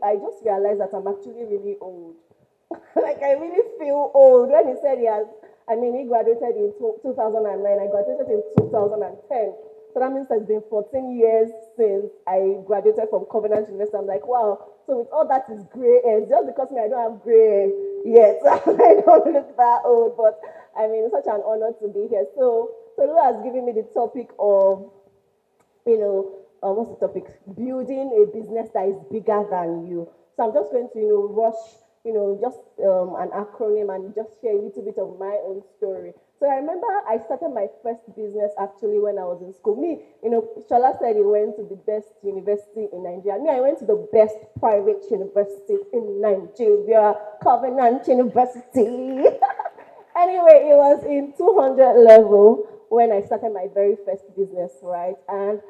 I just realized that I'm actually really old. Like I really feel old when he said he has. I mean, he graduated in 2009. I graduated in 2010. So that means it's been 14 years since I graduated from Covenant University. I'm like, wow. So with all that is gray hair, just because me I don't have gray hair yet, I don't look that old. But I mean, it's such an honor to be here. So Tolu has given me the topic of what's the topic? Building a business that is bigger than you. So I'm just going to, rush, just an acronym and just share a little bit of my own story. So I remember I started my first business actually when I was in school. Me, Shola said he went to the best university in Nigeria. Me, I went to the best private university in Nigeria, Covenant University. Anyway, it was in 200 level when I started my very first business, right? And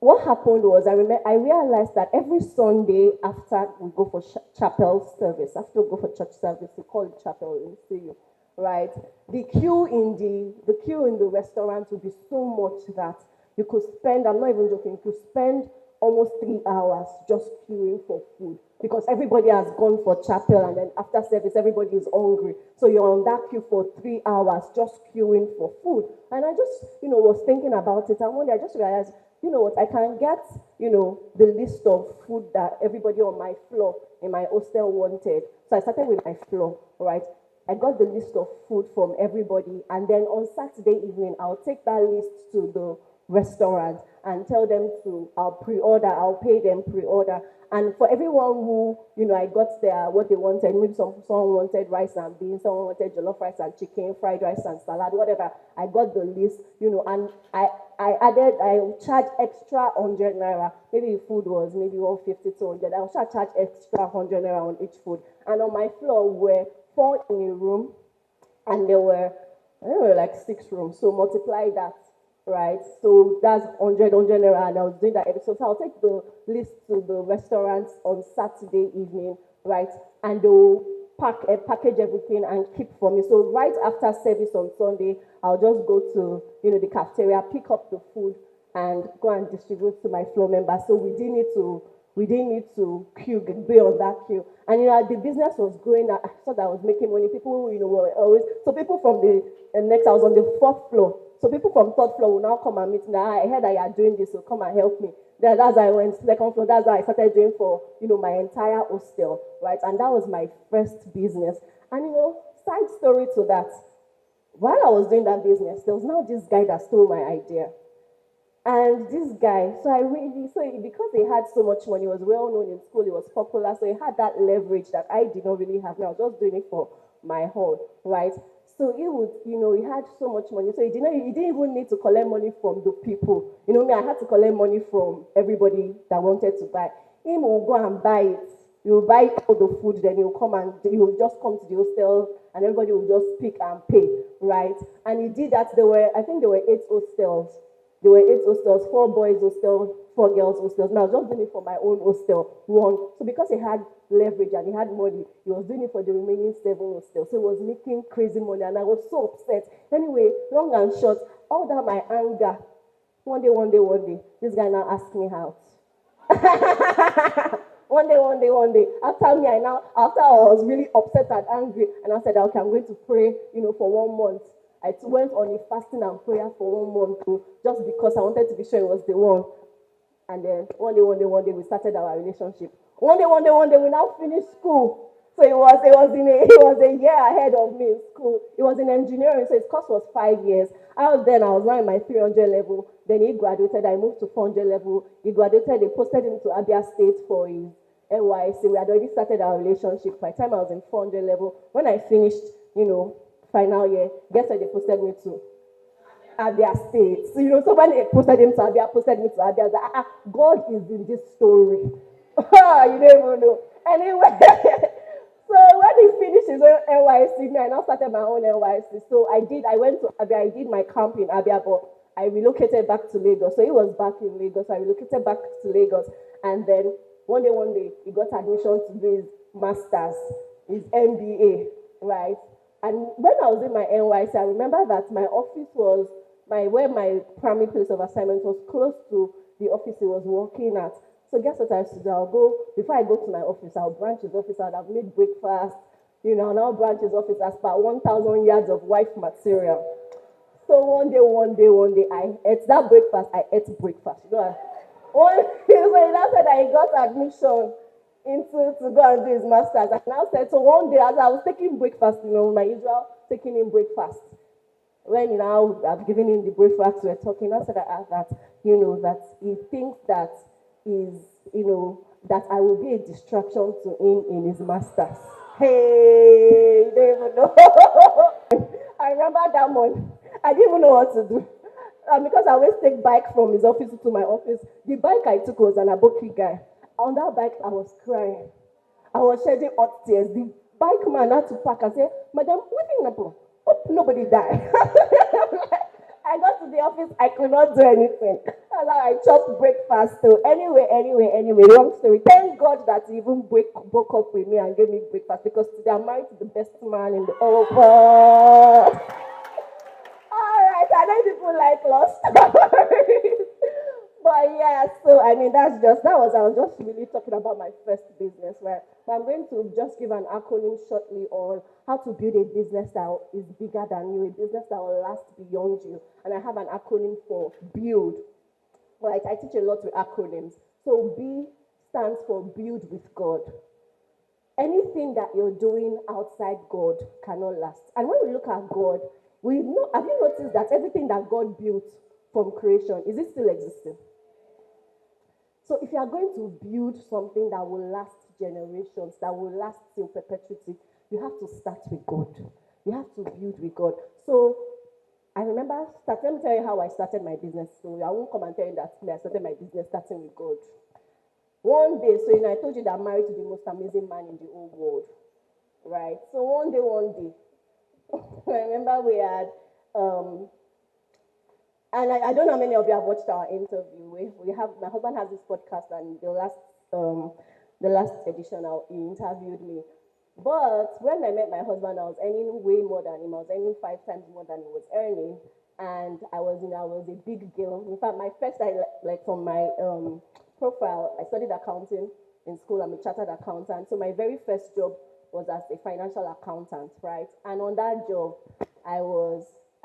what happened was I realized that every Sunday after we go for chapel service, after we go for church service, we call it chapel in CU, right? The queue in the restaurant would be so much that you could spend, I'm not even joking, you could spend almost 3 hours just queuing for food because everybody has gone for chapel and then after service everybody is hungry. So you're on that queue for 3 hours just queuing for food. And I just, was thinking about it and one day I just realized, you know what, I can get, the list of food that everybody on my floor in my hostel wanted. So I started with my floor, right? I got the list of food from everybody, and then on Saturday evening, I'll take that list to the restaurant and tell them I'll pay them pre-order. And for everyone who, I got there what they wanted, maybe someone wanted rice and beans, someone wanted jollof rice and chicken, fried rice and salad, whatever. I got the list, and I charged extra 100 naira. Maybe the food was maybe 150, 200. I will charge extra 100 naira on each food. And on my floor were 4 in a room, and there were like 6 rooms. So multiply that, right? So that's 100 naira, and I was doing that every so I'll take the list to the restaurants on Saturday evening, right? And they'll package everything and keep for me. So right after service on Sunday, I'll just go to the cafeteria, pick up the food, and go and distribute to my floor members. So we didn't need to queue, be on that queue. And the business was growing. I thought I was making money. People, were always so people from the next. I was on the 4th floor. So people from 3rd floor will now come and meet me. Now I heard that you are doing this, so come and help me. That's how I went 2nd floor. That's how I started doing for my entire hostel, right? And that was my first business. And side story to that. While I was doing that business, there was now this guy that stole my idea. And this guy, because he had so much money, he was well known in school, he was popular, so he had that leverage that I did not really have. I was just doing it for my hall, right? So he had so much money, so he didn't even need to collect money from the people. I had to collect money from everybody that wanted to buy. Him will go and buy it. You will buy all the food, then you will just come to the hostel, and everybody will just pick and pay, right? And he did that. I think there were 8 hostels. There were 8 hostels, 4 boys hostels, 4 girls hostels. Now I was just doing it for my own hostel, one. So because he had leverage and he had money, he was doing it for the remaining 7 hostels. So he was making crazy money, and I was so upset. Anyway, long and short, all that my anger. One day, this guy now asked me out. One day. After I was really upset and angry, and I said, okay, I'm going to pray, for 1 month. I went on a fasting and prayer for 1 month too, just because I wanted to be sure it was the one. And then one day, we started our relationship. One day, we now finished school. So he was a year ahead of me in school. He was in engineering, so his course was 5 years. I was now in my 300 level. Then he graduated. I moved to 400 level. He graduated. They posted him to Abia State for his NYC. We had already started our relationship. By the time I was in 400 level, when I finished, final year, guess where they posted me to? Abia State. So, somebody posted him to Abia, posted me to Abia. I was like, God is in this story. You don't even know. Anyway, so when he finished his own NYC, I now started my own NYC. So I went to Abia, I did my camp in Abia, but I relocated back to Lagos. So he was back in Lagos. I relocated back to Lagos. And then one day, he got admission to do his master's, his MBA, right? And when I was in my NYC, I remember that my office was, where my primary place of assignment was close to the office he was working at. So guess what I used to do? I'll go, before I go to my office, I'll branch his office out. I've made breakfast, and I'll branch his office as per 1,000 yards of wife material. So one day, I ate that breakfast. I ate breakfast. One so he now said that he got admission into to go and do his masters. And now said, so one day as I was taking breakfast, my usual taking in breakfast. When now I've given him the breakfast, we're talking. I said that he thinks that is, that I will be a distraction to him in his masters. Hey, you don't even know. I remember that morning. I didn't even know what to do. Because I always take bike from his office to my office. The bike I took was an Aboki guy. On that bike, I was crying. I was shedding hot tears. The bike man had to park and say, Madam, what is happening? Hope nobody died. I got to the office, I could not do anything. And I chopped breakfast too. Anyway, long story. Thank God that he even broke up with me and gave me breakfast because today I'm married to the best man in the whole world. All right, I know people like lost stories. But yeah, so I mean I was just really talking about my first business, right? So I'm going to just give an acronym shortly on how to build a business that is bigger than you, a business that will last beyond you. And I have an acronym for build. Right, I teach a lot with acronyms. So B stands for build with God. Anything that you're doing outside God cannot last. And when we look at God, have you noticed that everything that God built from creation, is it still existing? So if you are going to build something that will last generations, that will last till perpetuity, you have to start with God. You have to build with God. So I remember, let me tell you how I started my business. So I won't come and tell you that I started my business starting with God. One day, so I told you that I'm married to the most amazing man in the whole world, right? So one day, I remember we had, and I don't know how many of you have watched our interview. We have, my husband has this podcast, and the last edition, he interviewed me. But when I met my husband, I was earning way more than him. I was earning 5 times more than he was earning, and I was a big girl. In fact, my first, from my profile, I studied accounting in school. I'm a chartered accountant. So my very first job was as a financial accountant, right? And on that job, I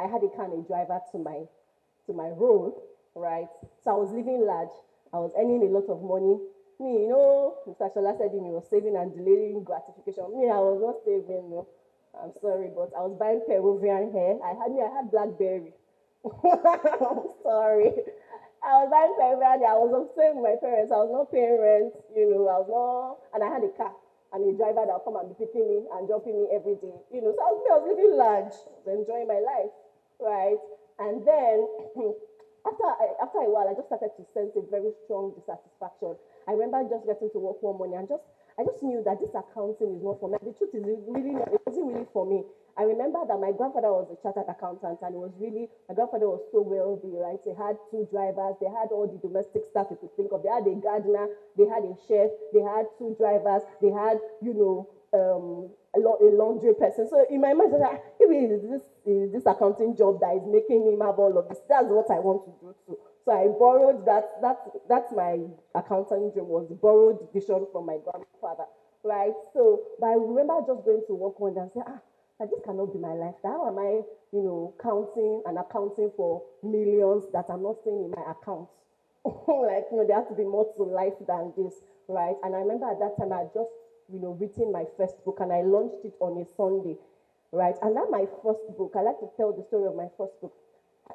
had a kind of driver to my role, right? So I was living large. I was earning a lot of money. Me, Mr. Shola said he was saving and delaying gratification. Me, I was not saving, no. I'm sorry, but I was buying Peruvian hair. I had Blackberry. I'm sorry. I was buying Peruvian hair. I was upset with my parents. I was not paying rent, and I had a car and a driver that would come and be picking me and dropping me every day. So I was living large, I was enjoying my life, right? And then after a while, I just started to sense a very strong dissatisfaction. I remember just getting to work one morning and I just knew that this accounting is not for me. The truth is, it wasn't really for me. I remember that my grandfather was a chartered accountant, and my grandfather was so wealthy, right? They had 2 drivers, they had all the domestic stuff you could think of. They had a gardener, they had a chef, they had 2 drivers, they had, a laundry person. So in my mind, I was like, if this accounting job that is making him have all of this, that's what I want to do too. So I borrowed that's my accounting dream, was borrowed vision from my grandfather, right? So, but I remember just going to work one day and saying, that this cannot be my life. How am I, counting and accounting for millions that I'm not seeing in my accounts? There has to be more to life than this, right? And I remember at that time I had just, written my first book, and I launched it on a Sunday, right? And that my first book, I like to tell the story of my first book.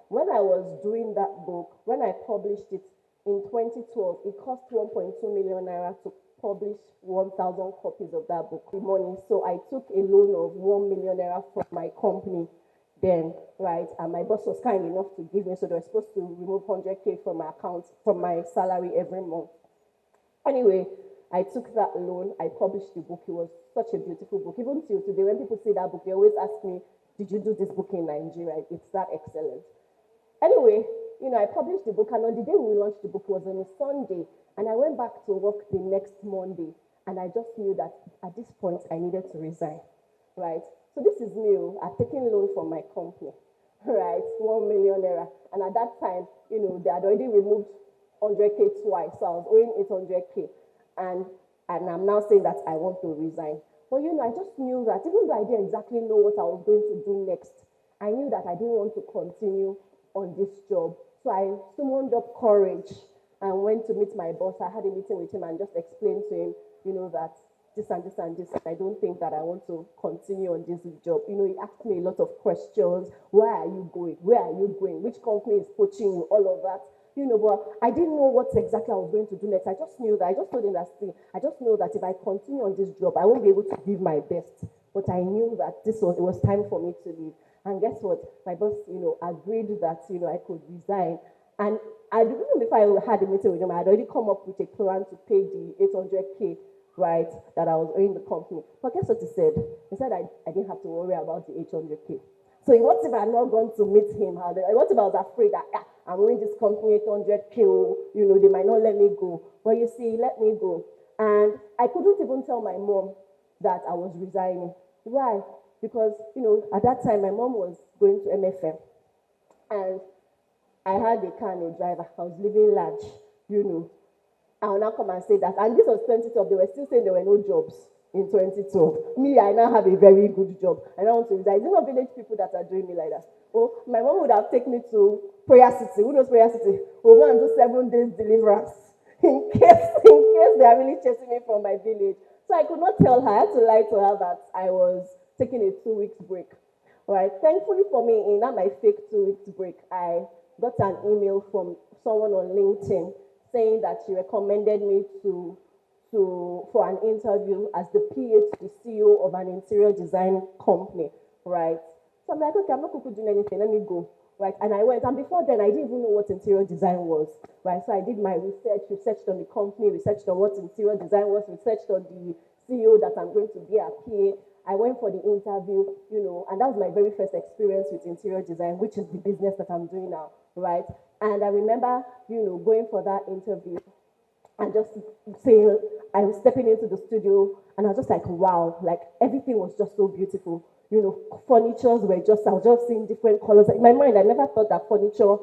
When I was doing that book, when I published it in 2012, it cost 1.2 million naira to publish 1,000 copies of that book with money. So I took a loan of 1 million naira from my company then, right? And my boss was kind enough to give me, so they were supposed to remove 100K from my account, from my salary every month. Anyway, I took that loan, I published the book. It was such a beautiful book. Even till today, when people see that book, they always ask me, did you do this book in Nigeria? It's that excellent. Anyway, I published the book, and on the day we launched the book was on a Sunday, and I went back to work the next Monday, and I just knew that at this point I needed to resign, right? So this is me. I've taken loan from my company, right? 1 million naira, and at that time, they had already removed 100K twice, so I was owing 800K. And, and I'm now saying that I want to resign. But I just knew that even though I didn't exactly know what I was going to do next, I knew that I didn't want to continue on this job. So I summoned up courage and went to meet my boss. I had a meeting with him and just explained to him, that this and this and this. I don't think that I want to continue on this job. He asked me a lot of questions. Where are you going? Where are you going? Which company is poaching you? All of that. But I didn't know what exactly I was going to do next. I just knew that. I just told him that, I just know that if I continue on this job, I won't be able to give my best. But I knew that it was time for me to leave. And guess what? My boss, agreed that, I could resign. And I didn't know if I had a meeting with him, I had already come up with a plan to pay the 800K, right, that I was owing the company. But guess what he said? He said I didn't have to worry about the 800K. So what if I had not gone to meet him? What if I was afraid that I'm owing this company 800K, they might not let me go. But you see, he let me go. And I couldn't even tell my mom that I was resigning. Why? Because, at that time, my mom was going to MFM. And I had a car and a driver. I was living large, I will now come and say that. And this was 2012. They were still saying there were no jobs in 2012. Me, I now have a very good job. I don't want to resign. Is it not village people that are doing me like that? Oh, my mom would have taken me to Prayer City. Who knows Prayer City? We'll go and do 7 days deliverance in case they are really chasing me from my village. So I could not tell her. I had to lie to her that I was taking a 2 weeks break. All right. Thankfully for me, in that my fake 2 weeks break, I got an email from someone on LinkedIn saying that she recommended me for an interview as the PA to the CEO of an interior design company, right? So I'm like, okay, I'm not going to do anything, let me go, right? And I went, and before then, I didn't even know what interior design was, right? So I did my researched on the company, researched on what interior design was, researched on the CEO that I'm going to be a PA. I went for the interview, and that was my very first experience with interior design, which is the business that I'm doing now, right? And I remember, going for that interview and just saying, I was stepping into the studio and I was just like, wow, like everything was just so beautiful. Furnitures were I was just seeing different colors. In my mind, I never thought that furniture,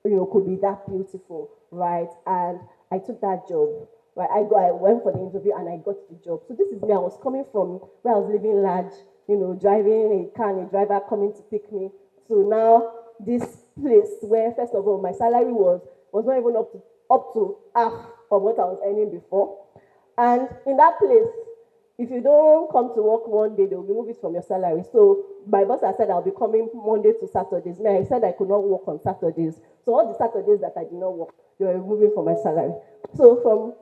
could be that beautiful, right? And I took that job. Right, I went for the interview and I got the job. So this is me. I was coming from where I was living large, driving a car and a driver coming to pick me. So now this place where, first of all, my salary was not even up to half of what I was earning before. And in that place, if you don't come to work one day, they'll remove it from your salary. So my boss had said I'll be coming Monday to Saturdays. Me, I said I could not work on Saturdays. So all the Saturdays that I did not work, they were removing from my salary. So from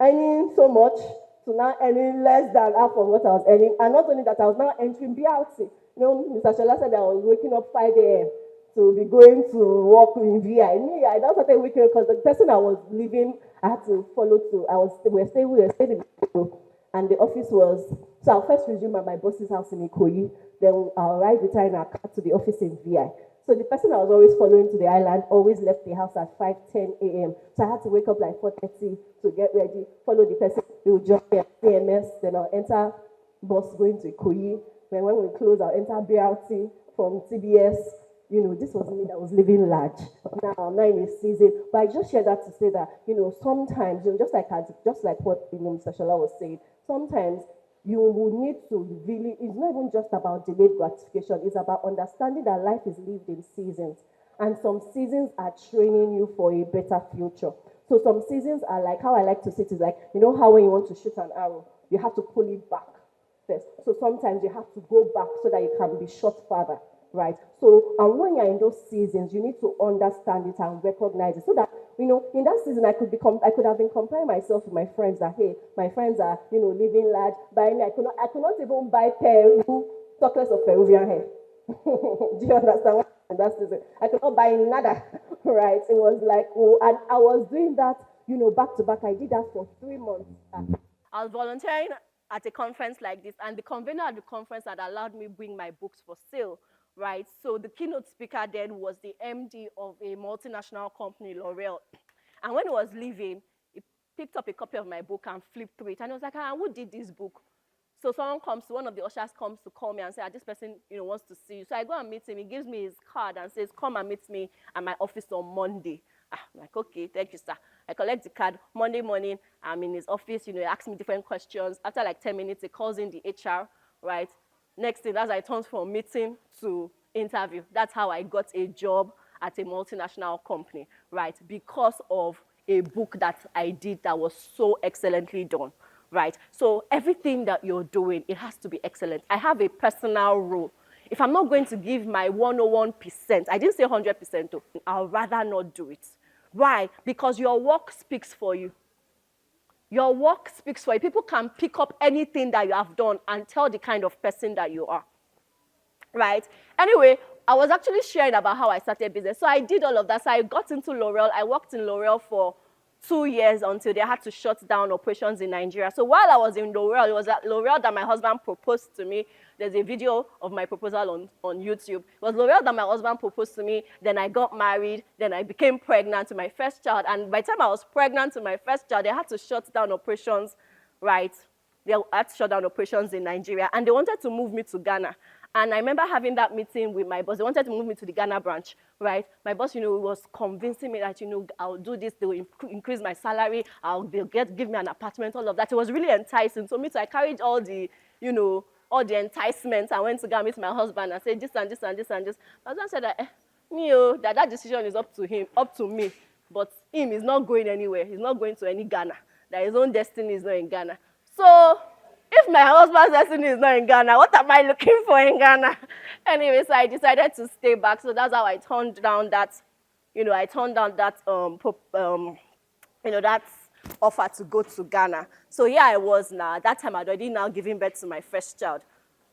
earning so much to now earning less than half of what I was earning. And not only that, I was now entering BRT. Mr. Shola said I was waking up 5 a.m. to be going to work in VI. Me, I now started waking up because the person I was leaving, I had to follow to. We were staying in the and the office was, so I'll first resume at my boss's house in Ikoyi, then I'll ride with her in our car to the office in VI. So the person I was always following to the island always left the house at 5:10 a.m. So I had to wake up like 4:30 to get ready, follow the person. He would join me at CMS, then I'll enter bus going to Ikoyi. Then when we close, I'll enter BRT from TBS. This was me that was living large. Now I'm not in a season, but I just share that to say that, sometimes, just like what Mr. Shola was saying, sometimes you will need to really, it's not even just about delayed gratification, it's about understanding that life is lived in seasons. And some seasons are training you for a better future. So some seasons are like, how I like to say it is like, how when you want to shoot an arrow, you have to pull it back first. So sometimes you have to go back so that you can be shot further, right? So, and when you're in those seasons, you need to understand it and recognize it so that, in that season, I could have been comparing myself with my friends that, hey, my friends are, living large, buying me. I could not even buy Peru, talk less of Peruvian hair. Do you understand what in that season? I could not buy nada, right? It was like, and I was doing that, back to back. I did that for 3 months. I was volunteering at a conference like this, and the convener at the conference had allowed me bring my books for sale, right? So the keynote speaker then was the MD of a multinational company, L'Oreal. And when he was leaving, he picked up a copy of my book and flipped through it. And I was like, who did this book? So one of the ushers comes to call me and say, this person, wants to see you. So I go and meet him. He gives me his card and says, come and meet me at my office on Monday. I'm like, okay, thank you, sir. I collect the card. Monday morning, I'm in his office, he asks me different questions. After like 10 minutes, he calls in the HR, right? Next thing, that's how I turned from meeting to interview. That's how I got a job at a multinational company, right? Because of a book that I did that was so excellently done, right? So everything that you're doing, it has to be excellent. I have a personal rule. If I'm not going to give my 101%, I didn't say 100% though, I'll rather not do it. Why? Because your work speaks for you. Your work speaks for you. People can pick up anything that you have done and tell the kind of person that you are, right? Anyway, I was actually sharing about how I started business. So I did all of that. So I got into L'Oreal. I worked in L'Oreal for 2 years until they had to shut down operations in Nigeria. So while I was in L'Oreal, it was at L'Oreal that my husband proposed to me. There's a video of my proposal on YouTube. It was L'Oreal that my husband proposed to me. Then I got married. Then I became pregnant to my first child. And by the time I was pregnant to my first child, they had to shut down operations, right? They had to shut down operations in Nigeria. And they wanted to move me to Ghana. And I remember having that meeting with my boss. They wanted to move me to the Ghana branch, right? My boss, was convincing me that, I'll do this. They will increase my salary. They'll give me an apartment, all of that. It was really enticing. So I carried all the, all the enticements. I went to go and meet my husband and said this and this and this and this. My husband said that, that decision is up to him, up to me. But him is not going anywhere. He's not going to any Ghana. That his own destiny is not in Ghana. So if my husband's destiny is not in Ghana, what am I looking for in Ghana? Anyway, so I decided to stay back. So that's how I turned down that, that offer to go to Ghana. So here I was now. At that time, I'd already now given birth to my first child.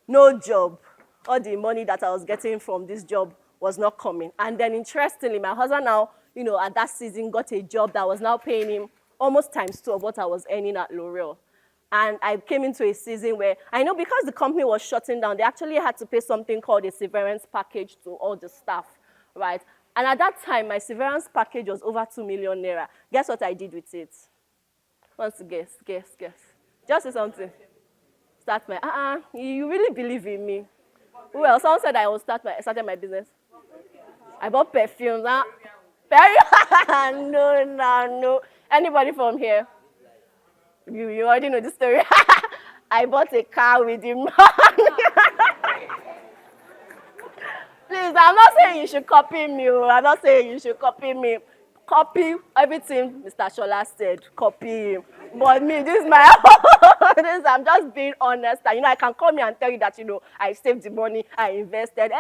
No job. All the money that I was getting from this job was not coming. And then interestingly, my husband now, at that season got a job that was now paying him almost ×2 of what I was earning at L'Oreal. And I came into a season where, I know because the company was shutting down, they actually had to pay something called a severance package to all the staff, right? And at that time, my severance package was over 2 million naira. Guess what I did with it? Wants to guess. Just say something. Start my, you really believe in me? Well, someone said I would started my business. I bought perfumes, huh? No. Anybody from here? You already know the story. I bought a car with him. Please, I'm not saying you should copy me. I'm not saying you should copy me. Copy everything Mr. Shola said. Copy him. But me, this is my own. I'm just being honest. And, I can come here and tell you that, I saved the money, I invested.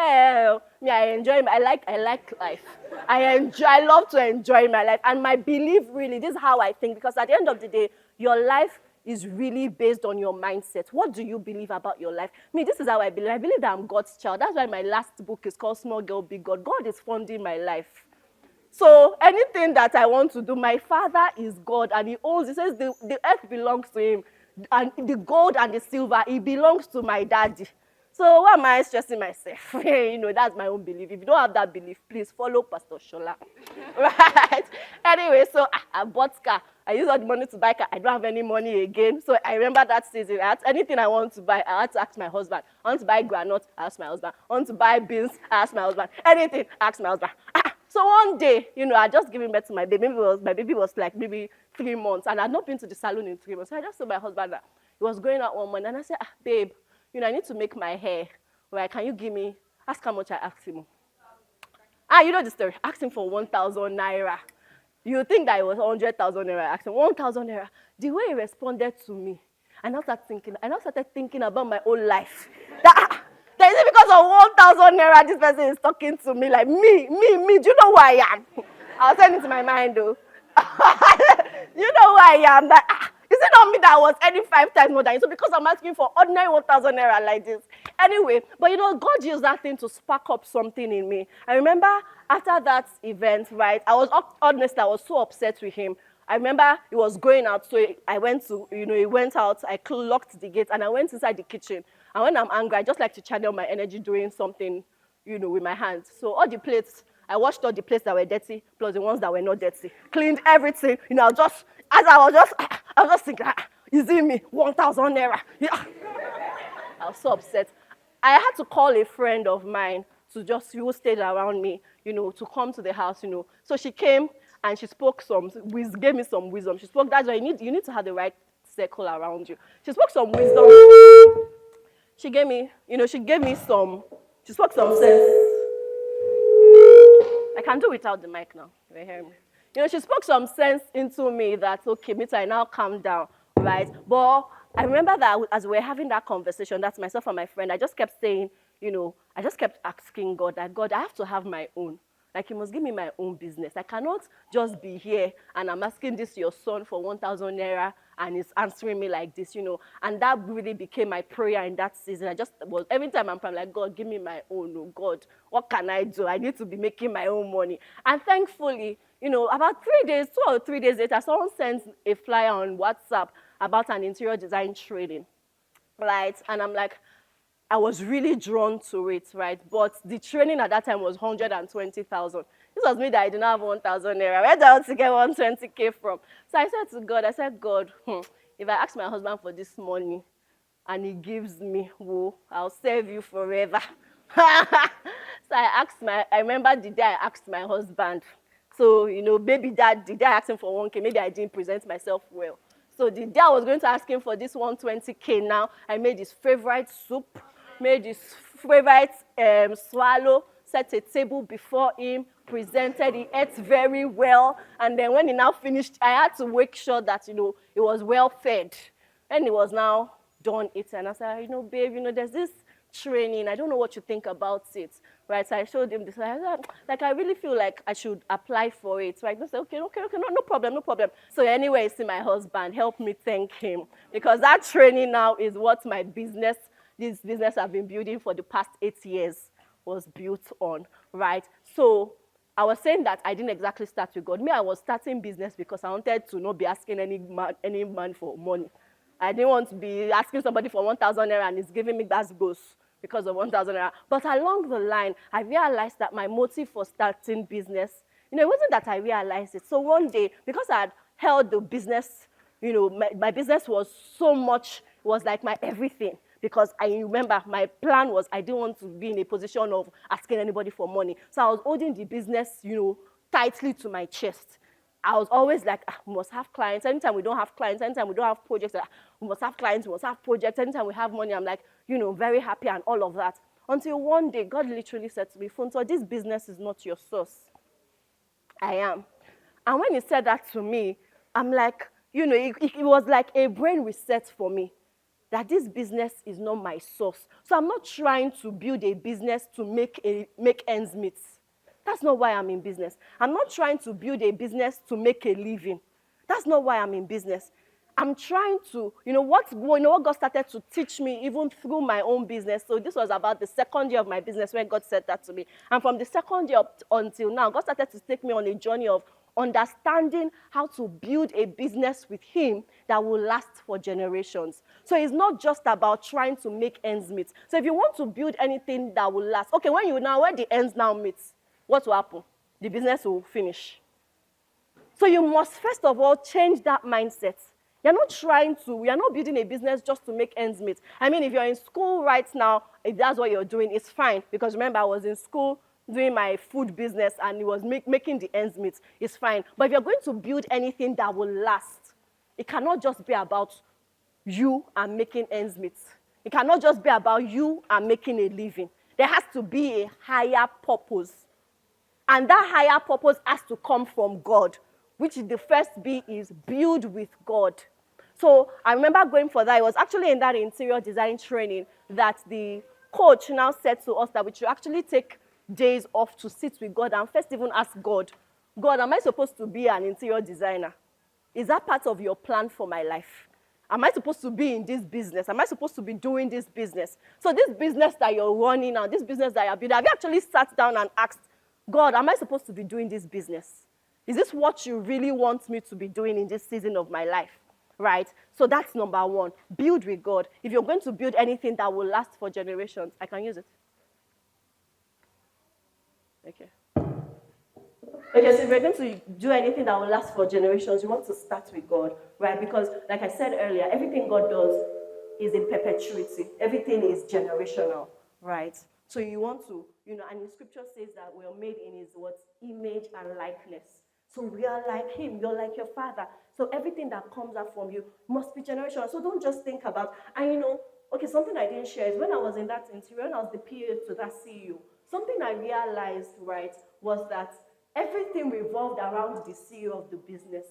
Me, I enjoy. I like life. I love to enjoy my life. And my belief, really, this is how I think. Because at the end of the day, your life is really based on your mindset. What do you believe about your life? Me, this is how I believe. I believe that I'm God's child. That's why my last book is called Small Girl, Big God. God is funding my life. So anything that I want to do, my Father is God, and He owns. He says the earth belongs to Him, and the gold and the silver, it belongs to my daddy. So why am I stressing myself? That's my own belief. If you don't have that belief, please follow Pastor Shola. Right? Anyway, so I bought car. I used all the money to buy car. I don't have any money again. So I remember that season. Anything I want to buy, I had to ask my husband. I want to buy granite, I asked my husband. I want to buy beans, I asked my husband. Anything, I asked my husband. So one day, I just given birth to my baby. My baby was like maybe 3 months, and I had not been to the salon in 3 months. So I just told my husband that he was going out one morning, and I said, babe, I need to make my hair. Right? Can you ask how much I asked him? You know the story. I asked him for 1,000 naira. You think that it was 100,000 naira. I asked him 1,000 naira. The way he responded to me, I now started thinking about my own life. That is it because of 1,000 naira this person is talking to me like me. Do you know who I am? I was saying it to my mind though. You know who I am? Is it not me that was earning 5 times more than you? So because I'm asking for ordinary 1,000 naira like this. Anyway, but God used that thing to spark up something in me. I remember after that event, right, I was so upset with him. I remember he was going out, so I went to, he went out, I locked the gate, and I went inside the kitchen. And when I'm angry, I just like to channel my energy doing something, with my hands. So all the plates, I washed all the plates that were dirty, plus the ones that were not dirty. Cleaned everything. I was just thinking, is it me? 1,000 naira. Yeah. I was so upset. I had to call a friend of mine who stayed around me, to come to the house, So she came, and she spoke gave me some wisdom. She spoke, that's why you need to have the right circle around you. She spoke some wisdom. She spoke some sense. I can do without the mic now. You hear me? She spoke some sense into me that, okay, me too, I now calm down, right? But I remember that as we were having that conversation, that's myself and my friend, I just kept saying, I just kept asking God that, God, I have to have my own. Like, you must give me my own business. I cannot just be here and I'm asking this your son for 1,000 naira and he's answering me like this, And that really became my prayer in that season. Every time I'm praying, like, God, give me my own. Oh, God, what can I do? I need to be making my own money. And thankfully, about 2 or 3 days later, someone sent a flyer on WhatsApp about an interior design training, right? And I'm like, I was really drawn to it, right? But the training at that time was 120,000. This was me that I didn't have 1,000 naira. Where did I want to get 120K from? So I said to God, God, if I ask my husband for this money and he gives me, whoa, I'll serve you forever. So I remember the day I asked my husband. So, maybe the day I asked him for 1K, maybe I didn't present myself well. So the day I was going to ask him for this 120K now, I made his favorite soup, made his favorite swallow, set a table before him, presented, he ate very well. And then when he now finished, I had to make sure that, he was well fed. And he was now done eating. And I said, babe, there's this training. I don't know what you think about it. Right, so I showed him this. I really feel like I should apply for it. Right, I said, okay, no problem. So anyway, you see my husband, help me thank him. Because that training now is what this business I've been building for the past 8 years was built on, right? So I was saying that I didn't exactly start with God. Me, I was starting business because I wanted to not be asking any man for money. I didn't want to be asking somebody for 1,000 naira and he's giving me that ghost because of 1,000 naira. But along the line, I realized that my motive for starting business, it wasn't that I realized it. So one day, because I had held the business, my business was so much, was like my everything. Because I remember my plan was I didn't want to be in a position of asking anybody for money. So I was holding the business, tightly to my chest. I was always like, we must have clients. Anytime we don't have clients, anytime we don't have projects, we must have clients, we must have projects. Anytime we have money, I'm like, very happy and all of that. Until one day, God literally said to me, Funto, this business is not your source. I am. And when he said that to me, I'm like, it was like a brain reset for me. That this business is not my source. So I'm not trying to build a business to make ends meet. That's not why I'm in business. I'm not trying to build a business to make a living. That's not why I'm in business. I'm trying to, what God started to teach me even through my own business. So this was about the second year of my business when God said that to me. And from the second year up until now, God started to take me on a journey of understanding how to build a business with him that will last for generations. So it's not just about trying to make ends meet. So if you want to build anything that will last, okay, when the ends now meet, what will happen? The business will finish. So you must first of all change that mindset. You're not building a business just to make ends meet. I mean, if you're in school right now, if that's what you're doing, it's fine. Because remember, I was in school doing my food business and it was making the ends meet. It's fine. But if you're going to build anything that will last, it cannot just be about you and making ends meet. It cannot just be about you and making a living. There has to be a higher purpose. And that higher purpose has to come from God, which the first B is build with God. So I remember going for that. It was actually in that interior design training that the coach now said to us that we should actually take days off to sit with God and first even ask God, God, am I supposed to be an interior designer? Is that part of your plan for my life? Am I supposed to be in this business? Am I supposed to be doing this business? So this business that you're running now, this business that you're building, have you actually sat down and asked, God, am I supposed to be doing this business? Is this what you really want me to be doing in this season of my life? Right? So that's number one. Build with God. If you're going to build anything that will last for generations, I can use it. Okay. Okay, so if you're going to do anything that will last for generations, you want to start with God, right? Because, like I said earlier, everything God does is in perpetuity. Everything is generational, right? So you want to, and the scripture says that we're made in his image and likeness, So we are like him, you're like your father. So everything that comes out from you must be generational. So don't just think about, and okay, something I didn't share is when I was in that interview, when I was the PA to that CEO, something I realized, right, was that everything revolved around the CEO of the business.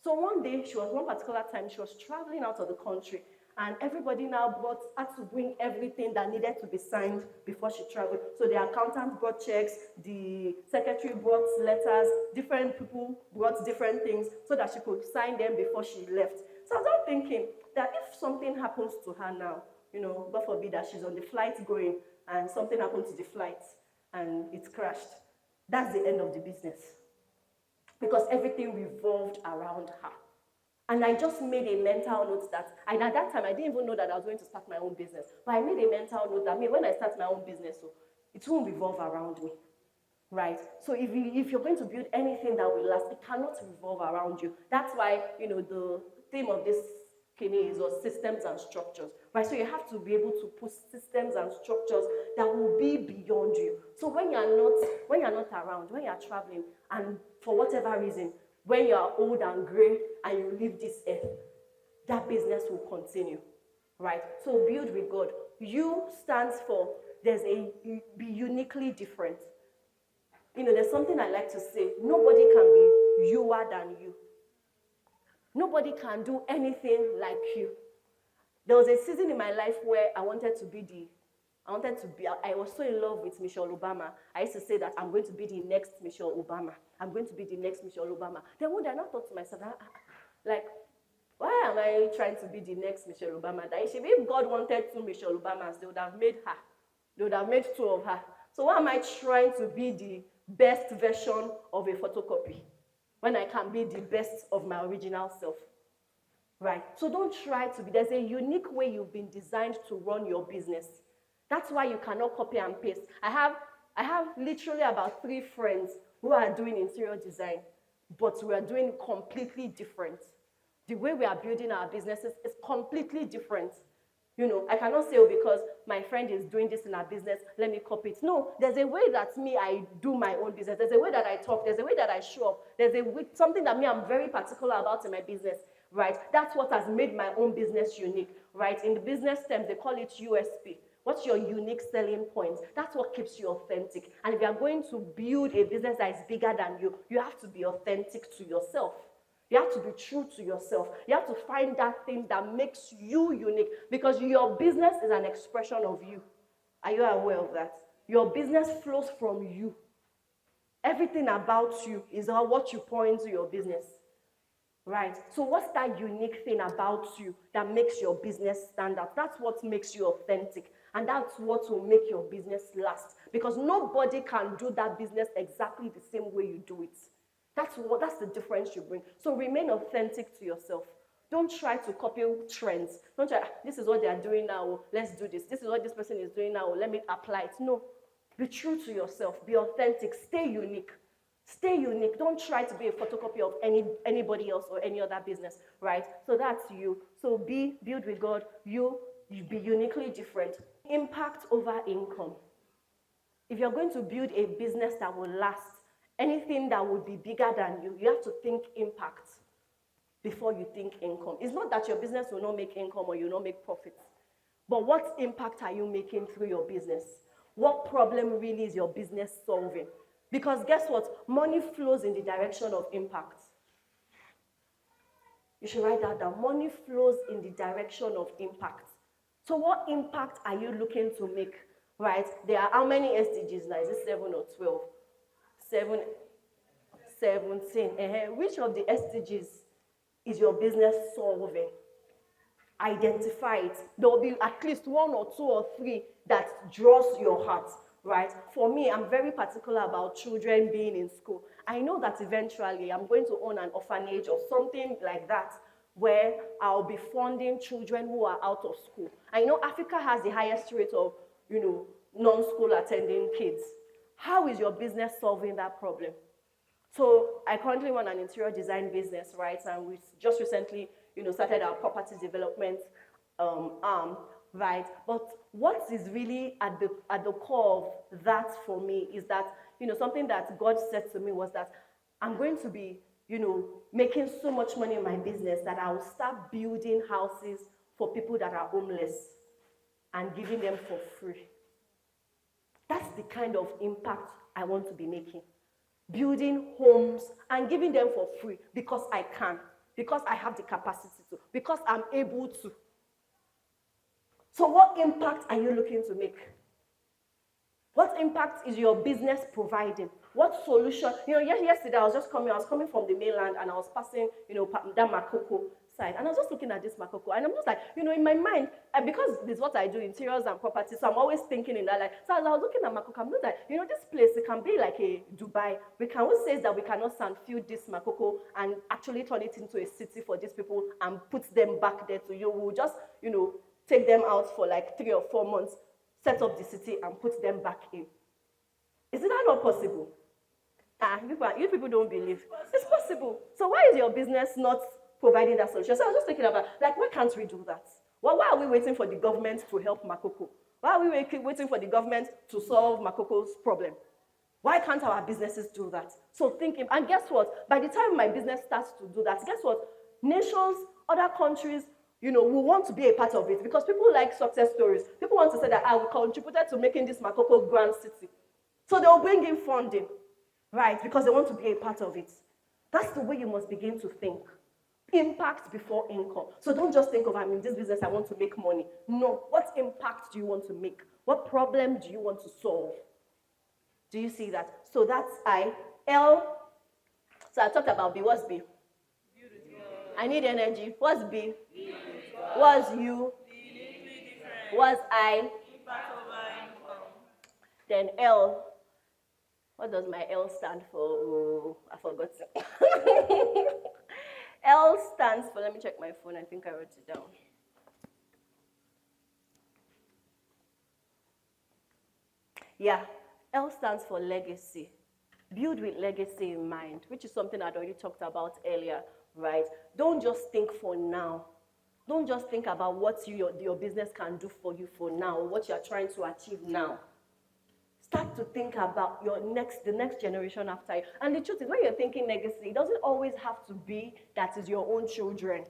So one day, one particular time, she was traveling out of the country, and everybody now had to bring everything that needed to be signed before she traveled. So the accountant brought checks, the secretary brought letters, different people brought different things so that she could sign them before she left. So I was now thinking that if something happens to her now, God forbid that she's on the flight going and something happened to the flight and it's crashed, that's the end of the business because everything revolved around her. And I just made a mental note that, and at that time, I didn't even know that I was going to start my own business. But I made a mental note that when I start my own business, so it won't revolve around me, right? So if you're going to build anything that will last, it cannot revolve around you. That's why, the theme of this kidney is systems and structures, right? So you have to be able to put systems and structures that will be beyond you. So when you're not around, when you're traveling, and for whatever reason, when you are old and gray and you leave this earth, that business will continue, right? So build with God. You stands for be uniquely different. There's something I like to say. Nobody can be youer than you. Nobody can do anything like you. There was a season in my life where I was so in love with Michelle Obama. I used to say that I'm going to be the next Michelle Obama. I'm going to be the next Michelle Obama. Then one day I thought to myself, like, why am I trying to be the next Michelle Obama? That if God wanted two Michelle Obamas, they would have made her. They would have made two of her. So why am I trying to be the best version of a photocopy when I can be the best of my original self? Right? So don't try to be. There's a unique way you've been designed to run your business. That's why you cannot copy and paste. I have literally about 3 friends who are doing interior design, but we are doing completely different. The way we are building our businesses is completely different. I cannot say, because my friend is doing this in her business, let me copy it. No, there's a way that I do my own business. There's a way that I talk. There's a way that I show up. There's something that I'm very particular about in my business, right? That's what has made my own business unique, right? In the business terms, they call it USP. What's your unique selling point? That's what keeps you authentic. And if you're going to build a business that is bigger than you, you have to be authentic to yourself. You have to be true to yourself. You have to find that thing that makes you unique, because your business is an expression of you. Are you aware of that? Your business flows from you. Everything about you is what you pour into your business, right? So what's that unique thing about you that makes your business stand out? That's what makes you authentic, and that's what will make your business last, because nobody can do that business exactly the same way you do it. That's the difference you bring. So remain authentic to yourself. Don't try to copy trends. Don't try, this is what they are doing now, let's do this. This is what this person is doing now, let me apply it. No. Be true to yourself. Be authentic. Stay unique. Stay unique. Don't try to be a photocopy of anybody else or any other business, right? So that's you. So build with God. You be uniquely different. Impact over income. If you're going to build a business that will last, anything that will be bigger than you, you have to think impact before you think income. It's not that your business will not make income or you will not make profits, but what impact are you making through your business? What problem really is your business solving? Because guess what? Money flows in the direction of impact. You should write that down. Money flows in the direction of impact. So what impact are you looking to make, right? There are how many SDGs now? Is it 7 or 12? 17. Which of the SDGs is your business solving? Identify it. There will be at least 1 or 2 or 3 that draws your heart, right? For me, I'm very particular about children being in school. I know that eventually I'm going to own an orphanage or something like that, where I'll be funding children who are out of school. I know Africa has the highest rate of, non-school attending kids. How is your business solving that problem? So I currently run an interior design business, right? And we just recently, started our property development arm, right? But what is really at the core of that for me is that, something that God said to me was that I'm going to be, making so much money in my business that I will start building houses for people that are homeless and giving them for free. That's the kind of impact I want to be making. Building homes and giving them for free because I can, because I have the capacity to, because I'm able to. So what impact are you looking to make? What impact is your business providing? What solution? Yesterday I was coming from the mainland and I was passing, that Makoko side. And I was just looking at this Makoko and I'm just like, in my mind, because this is what I do, interiors and property, so I'm always thinking in that like, so as I was looking at Makoko, I'm just like, this place, it can be like a Dubai. Who says that we cannot sandfield this Makoko and actually turn it into a city for these people and put them back there to you? We'll just, take them out for like 3 or 4 months, set up the city and put them back in. Isn't that not possible? You people don't believe. It's possible. So why is your business not providing that solution? So I was just thinking about, like, why can't we do that? Well, why are we waiting for the government to help Makoko? Why are we waiting for the government to solve Makoko's problem? Why can't our businesses do that? So thinking, and guess what? By the time my business starts to do that, guess what? Nations, other countries, will want to be a part of it because people like success stories. People want to say that I contributed to making this Makoko grand city. So they'll bring in funding, right? Because they want to be a part of it. That's the way you must begin to think. Impact before income. So don't just think of, I'm in this business, I want to make money. No, what impact do you want to make? What problem do you want to solve? Do you see that? So that's I. L. So I talked about B. What's B? I need energy. What's B? What's U? What's I? Then L. What does my L stand for? Oh, I forgot. L stands for, let me check my phone. I think I wrote it down. Yeah, L stands for legacy. Build with legacy in mind, which is something I'd already talked about earlier, right? Don't just think for now. Don't just think about what your business can do for you for now, what you're trying to achieve now. Start to think about the next generation after you. And the truth is, when you're thinking legacy, it doesn't always have to be that is your own children.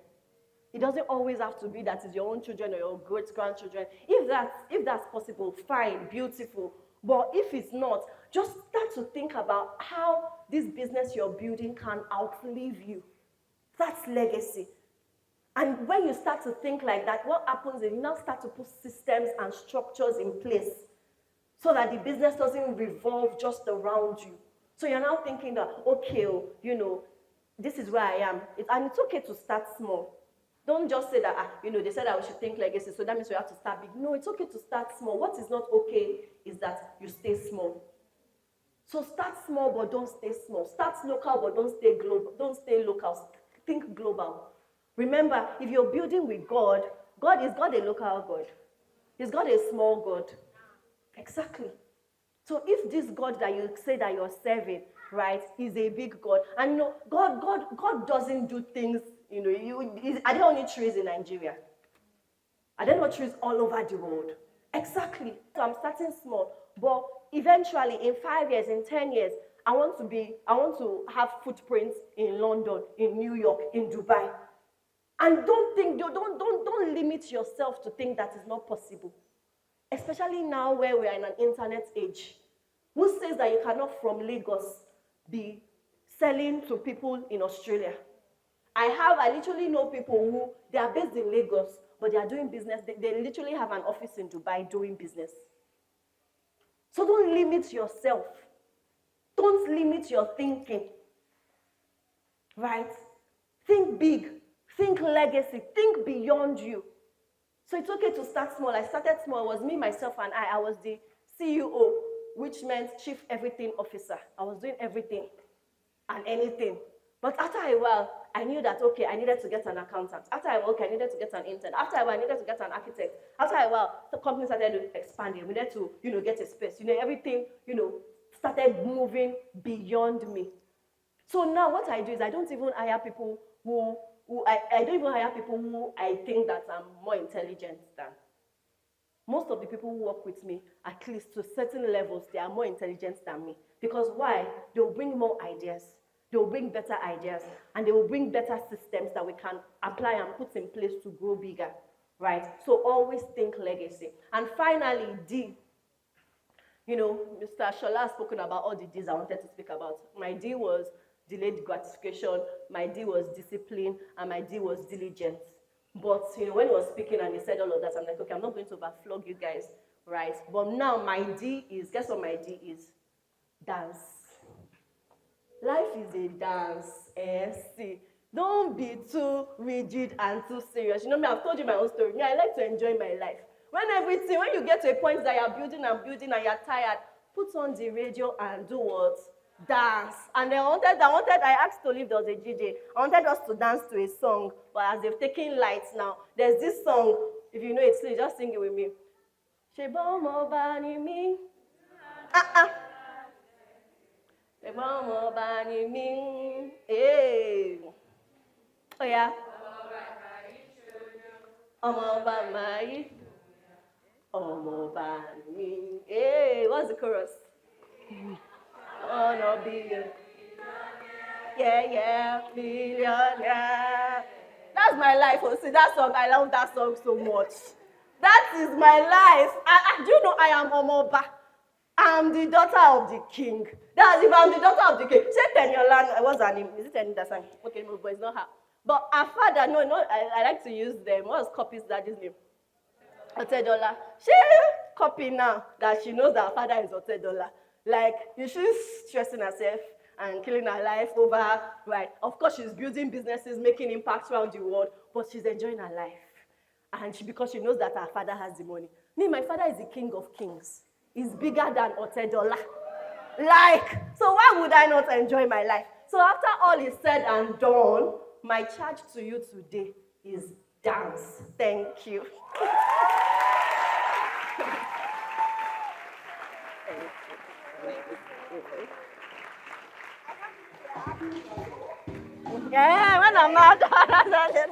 It doesn't always have to be that is your own children or your great-grandchildren. If that's possible, fine, beautiful. But if it's not, just start to think about how this business you're building can outlive you. That's legacy. And when you start to think like that, what happens is you now start to put systems and structures in place so that the business doesn't revolve just around you. So you're now thinking that, okay, this is where I am. And it's okay to start small. Don't just say that, they said that we should think legacy, so that means we have to start big. No, it's okay to start small. What is not okay is that you stay small. So start small, but don't stay small. Start local, but don't stay global. Don't stay local. Think global. Remember, if you're building with God, God is God a local God. He's God a small God. Exactly. So if this God that you say that you're serving, right, is a big God, and God doesn't do things, are there only trees in Nigeria? Are there not trees all over the world? Exactly. So I'm starting small, but eventually in 5 years, in 10 years, I want to have footprints in London, in New York, in Dubai. And don't limit yourself to think that is not possible. Especially now where we are in an internet age. Who says that you cannot from Lagos be selling to people in Australia? I literally know people who, they are based in Lagos, but they are doing business. They literally have an office in Dubai doing business. So don't limit yourself. Don't limit your thinking. Right? Think big. Think legacy. Think beyond you. So it's okay to start small. I started small. It was me, myself, and I. I was the CEO, which meant Chief Everything Officer. I was doing everything and anything. But after a while, I knew that, okay, I needed to get an accountant. After a while, okay, I needed to get an intern. After a while, I needed to get an architect. After a while, the company started expanding. We needed to, get a space. Everything, started moving beyond me. So now what I do is I don't even hire people I don't even hire people who I think that I'm more intelligent than. Most of the people who work with me, at least to certain levels, they are more intelligent than me. Because why? They'll bring more ideas. They will bring better ideas, and they will bring better systems that we can apply and put in place to grow bigger, right? So always think legacy. And finally, D. Mr. Shola has spoken about all the D's I wanted to speak about. My D was delayed gratification, my D was discipline, and my D was diligence. But, when he was speaking and he said all of that, I'm like, okay, I'm not going to overflog you guys, right? But now my D is, guess what my D is? Dance. Life is a dance, see. Don't be too rigid and too serious. Me, I've told you my own story. Me, I like to enjoy my life. When you get to a point that you're building and you're tired, put on the radio and do what? Dance. And then I asked Tolu if there was a DJ. I wanted us to dance to a song, but as they've taken lights now, there's this song. If you know it, please just sing it with me. Shebo mo bani mi. Shebo mo bani mi. Hey. Oh yeah. Omo ba mai. Omo bani. Hey, what's the chorus? Oh no, billion. Yeah, millionaire. That's my life. Oh, see that song. I love that song so much. That is my life. Do you know I am Omoba? I'm the daughter of the king. That's if I'm the daughter of the king. Say Teniola, what's her name? Is it Teniola Dasani? Okay, no, but it's not her. But her father, no, I like to use them. What's Copy's daddy's name? Otedola. She copy now that she knows that her father is Otedola. Like, she's stressing herself and killing her life over, right? Of course, she's building businesses, making impacts around the world, but she's enjoying her life. And because she knows that her father has the money. Me, my father is the king of kings. He's bigger than Otedola. So why would I not enjoy my life? So after all is said and done, my charge to you today is dance. Thank you. Yeah, when I'm out, let's dance.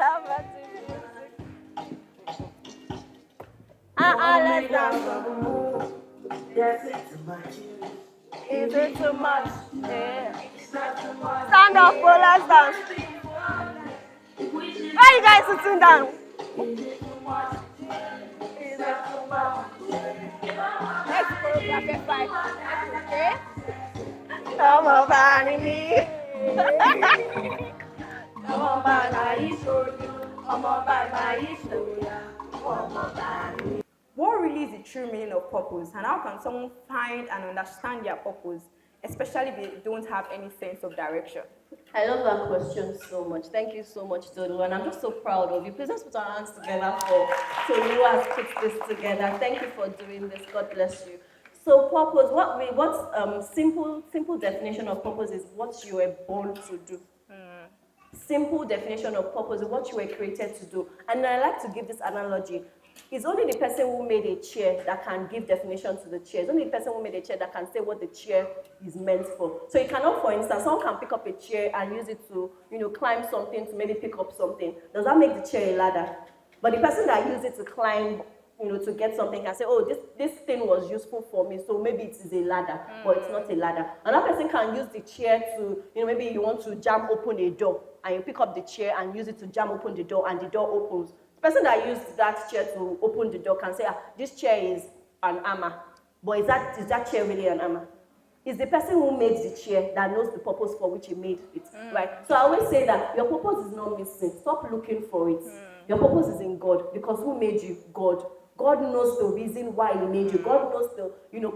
Is it too much? Yeah. Stand up, let's dance. Why are you guys sitting down? Let's choreograph it five. Okay? Come on, Banini. Come on, Banini. Come on, Banini. Come on, Banini. What really is the true meaning of purpose, and how can someone find and understand their purpose, especially if they don't have any sense of direction? I love that question so much. Thank you so much, Tolu, and I'm just so proud of you. Please let's put our hands together for Tolu who has put this together. Thank you for doing this. God bless you. So purpose, what's simple definition of purpose is what you were born to do. Simple definition of purpose is what you were created to do. And I like to give this analogy. It's only the person who made a chair that can give definition to the chair. It's only the person who made a chair that can say what the chair is meant for. So you cannot, for instance, someone can pick up a chair and use it to, climb something, to maybe pick up something. Does that make the chair a ladder? But the person that used it to climb, to get something can say, oh, this thing was useful for me, so maybe it is a ladder, but it's not a ladder. Another person can use the chair to, maybe you want to jam open a door, and you pick up the chair and use it to jam open the door, and the door opens. The person that used that chair to open the door can say, this chair is an hammer. But is that chair really an hammer? It's the person who made the chair that knows the purpose for which he made it, right? So I always say that your purpose is not missing. Stop looking for it. Your purpose is in God, because who made you? God. God knows the reason why he made you. God knows the,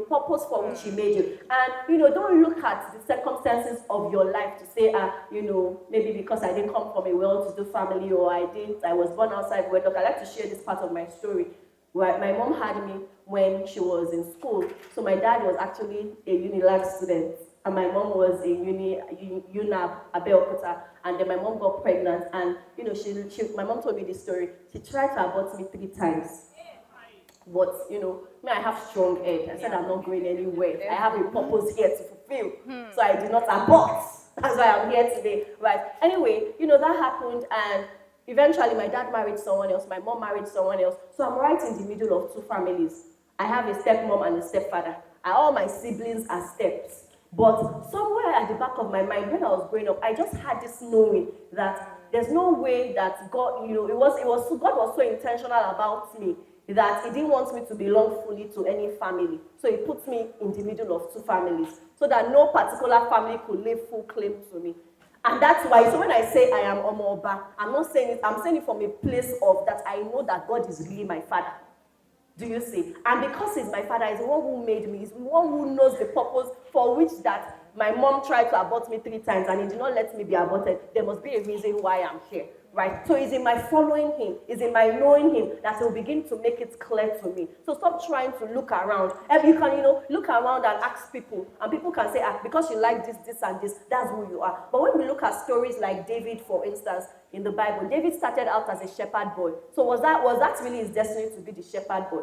purpose for which he made you. And, don't look at the circumstances of your life to say, maybe because I didn't come from a well-to-do family, or I was born outside wedlock. I like to share this part of my story. Where my mom had me when she was in school. So my dad was actually a Unilag student, and my mom was a UNAB, Abeokuta. And then my mom got pregnant, and, my mom told me this story. She tried to abort me 3 times. But, me, I have strong head. I said I'm not going anywhere. I have a purpose here to fulfill. So I did not abort. That's why I'm here today, right? Anyway, that happened, and eventually my dad married someone else. My mom married someone else. So I'm right in the middle of 2 families. I have a stepmom and a stepfather. And all my siblings are steps. But somewhere at the back of my mind, when I was growing up, I just had this knowing that there's no way that God, God was so intentional about me that He didn't want me to belong fully to any family. So He put me in the middle of two families so that no particular family could lay full claim to me. And that's why, so when I say I am Omoba, I'm saying it from a place of that I know that God is really my Father. Do you see? And because He's my Father, He's the one who made me, He's the one who knows the purpose for which that my mom tried to abort me 3 times and He did not let me be aborted. There must be a reason why I'm here, right? So it's in my following Him, it's in my knowing Him that He'll begin to make it clear to me. So stop trying to look around. And you can, look around and ask people, and people can say, because you like this, this, and this, that's who you are. But when we look at stories like David, for instance, in the Bible, David started out as a shepherd boy. So was that really his destiny to be the shepherd boy?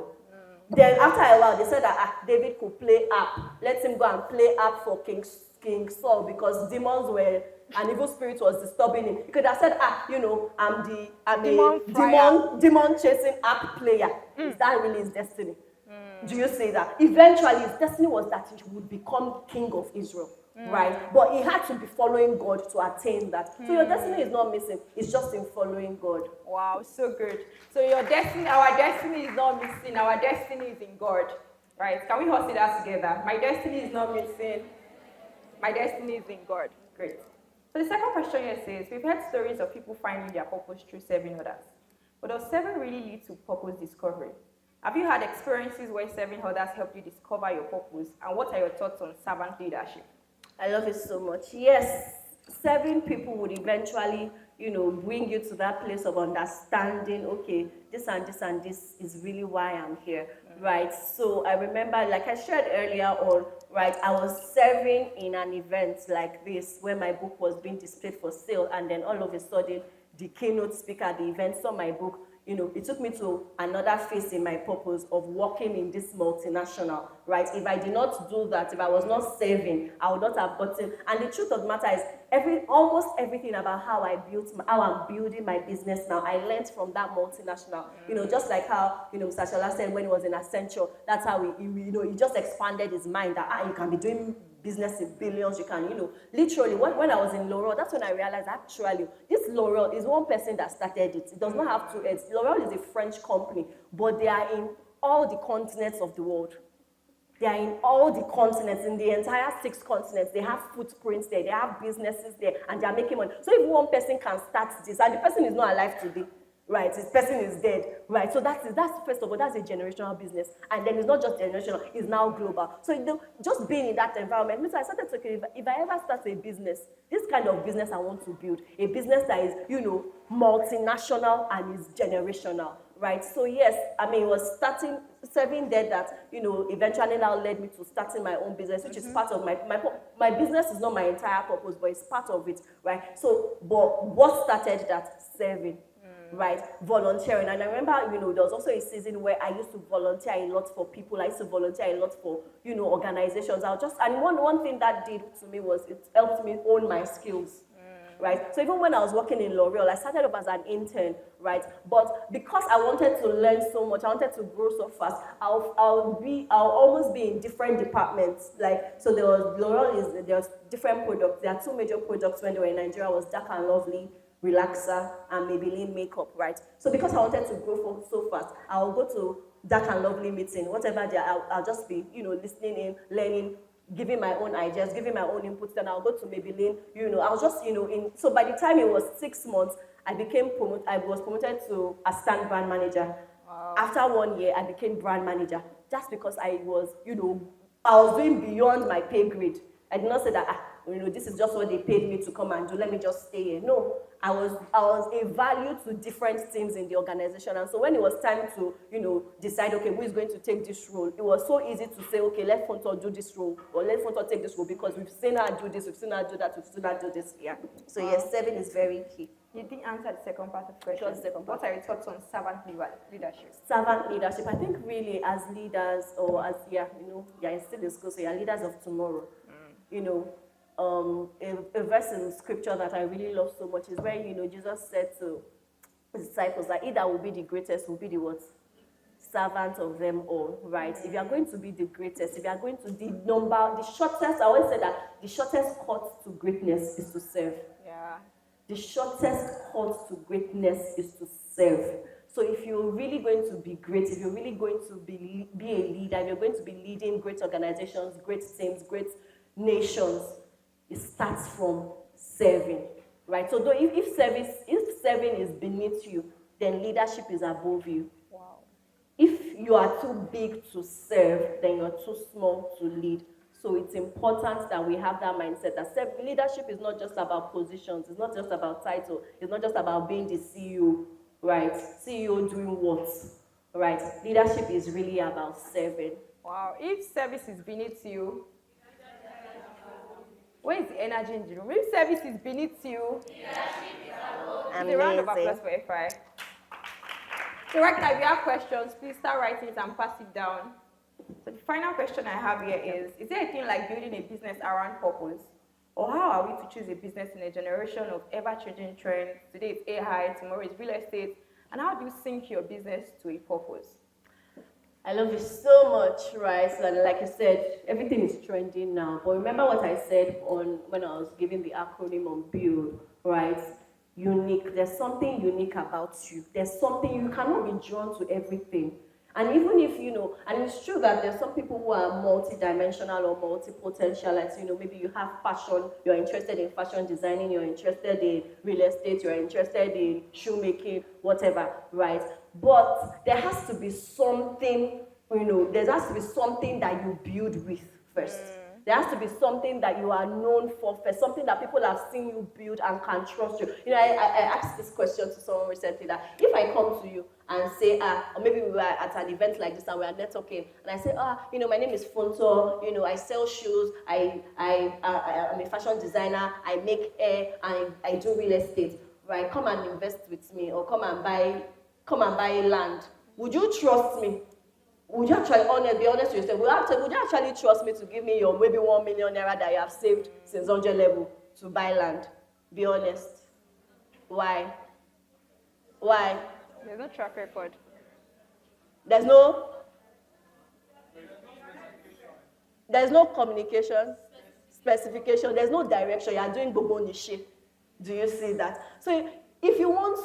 Then after a while, they said that David could play harp. Let him go and play harp for King Saul because demons were, an evil spirit was disturbing him. He could have said, I'm a demon chasing harp player. Is that really his destiny? Do you say that? Eventually, his destiny was that he would become king of Israel. Right? But he had to be following God to attain that. So your destiny is not missing. It's just in following God. Wow, so good. So our destiny is not missing. Our destiny is in God. Right? Can we all say that together? My destiny is not missing. My destiny is in God. Great. So the second question here says, we've heard stories of people finding their purpose through serving others. But does serving really lead to purpose discovery? Have you had experiences where serving others helped you discover your purpose? And what are your thoughts on servant leadership? I love it so much. Yes, serving people would eventually, bring you to that place of understanding, okay, this and this and this is really why I'm here, right? So I remember, like I shared earlier on, right, I was serving in an event like this where my book was being displayed for sale, and then all of a sudden, the keynote speaker at the event saw my book. It took me to another phase in my purpose of working in this multinational, right? If I did not do that, if I was not saving, I would not have gotten. And the truth of the matter is, almost everything about how I'm building my business now, I learned from that multinational. Just like how, Mr. Shola said when he was in Accenture, that's how he just expanded his mind that you can be doing business in billions, you can, literally, when I was in L'Oreal, that's when I realized actually, this L'Oreal is one person that started it. It does not have two heads. L'Oreal is a French company, but they are in all the continents of the world. They are in all the continents, in the entire 6 continents. They have footprints there, they have businesses there, and they are making money. So if one person can start this, and the person is not alive today, right? This person is dead, right? So that's first of all, that's a generational business. And then it's not just generational, it's now global. So just being in that environment means I started thinking, if I ever start a business, this kind of business I want to build, a business that is, multinational and is generational, right? So yes, it was serving there that, eventually now led me to starting my own business, which is part of my business is not my entire purpose, but it's part of it, right? So, but what started that? Serving. Right, volunteering. And I remember, there was also a season where I used to volunteer a lot for people. I used to volunteer a lot for, organizations. And one thing that did to me was it helped me own my skills. Right, so even when I was working in L'Oreal, I started off as an intern, right? But because I wanted to learn so much, I wanted to grow so fast, I'll almost be in different departments. Like, so there's different products. There are 2 major products when they were in Nigeria, was Dark and Lovely, Relaxer, and Maybelline makeup, right? So because I wanted to grow so fast, I'll go to Dark and Lovely meeting, whatever they are, I'll just be, listening in, learning, giving my own ideas, giving my own inputs, then I'll go to Maybelline, I was just, so by the time it was 6 months, I was promoted to assistant brand manager. Wow. After 1 year, I became brand manager, just because I was, I was doing beyond my pay grade. I did not say that, this is just what they paid me to come and do, let me just stay here. No, I was a value to different teams in the organization. And so when it was time to, decide, okay, who is going to take this role, it was so easy to say, okay, let Funto do this role, or let Funto take this role, because we've seen her do this, we've seen her do that, we've seen her do this here. So yes, serving is very key. You didn't answer the second part of the question. What are your thoughts on servant leadership? Servant leadership, I think really as leaders, or as, you're still in school, so you're leaders of tomorrow. A verse in scripture that I really love so much is where, Jesus said to his disciples that he that will be the greatest will be the what? servant of them all, right? If you are going to be the greatest, if you are going to the shortest, I always say that the shortest cut to greatness is to serve. Yeah. The shortest cut to greatness is to serve. So if you're really going to be great, if you're really going to be a leader, if you're going to be leading great organizations, great teams, great nations, it starts from serving, right? So if serving is beneath you, then leadership is above you. Wow. If you are too big to serve, then you're too small to lead. So it's important that we have that mindset that leadership is not just about positions, it's not just about title, it's not just about being the CEO, right? CEO doing what, right? Leadership is really about serving. Wow. If service is beneath you, where is the energy in the room? If service is beneath you, a round of applause for FI. So right now, if you have questions, please start writing it and pass it down. So the final question I have here is there a thing like building a business around purpose? Or how are we to choose a business in a generation of ever-changing trends? Today it's AI, tomorrow it's real estate. And how do you sync your business to a purpose? I love you so much, right? So like I said, everything is trending now. But remember what I said when I was giving the acronym on build, right? Unique. There's something unique about you. There's something you cannot be drawn to everything. And even if, and it's true that there's some people who are multi-dimensional or multi-potential, like, maybe you have passion, you're interested in fashion designing, you're interested in real estate, you're interested in shoemaking, whatever, right? But there has to be something, there has to be something that you build with first. There has to be something that you are known for first, something that people have seen you build and can trust you. I asked this question to someone recently that if I come to you and say, or maybe we were at an event like this and we are networking, and I say, my name is Funto, I sell shoes, I'm a fashion designer, I make hair, and I do real estate, right? Come and invest with me, or come and buy land. Would you trust me? Would you actually be honest with yourself? Would you actually trust me to give me your maybe 1 million naira that you have saved since 100 level to buy land? Be honest. Why? Why? There's no track record. There's no communication, specification, there's no direction. You are doing bobo niche. Do you see that? So if you're going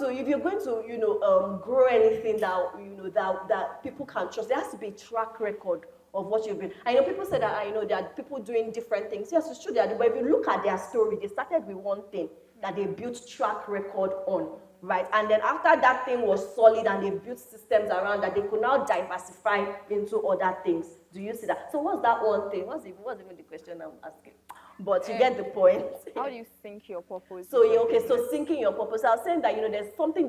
to, grow anything that people can trust, there has to be a track record of what you've been. I know people say that, there are people doing different things. Yes, it's true that, but if you look at their story, they started with one thing that they built track record on, right? And then after that thing was solid and they built systems around that, they could now diversify into other things. Do you see that? So what's that one thing? What's even the question I'm asking? But you get the point. How do you sync your purpose? So syncing your purpose. I was saying that there's something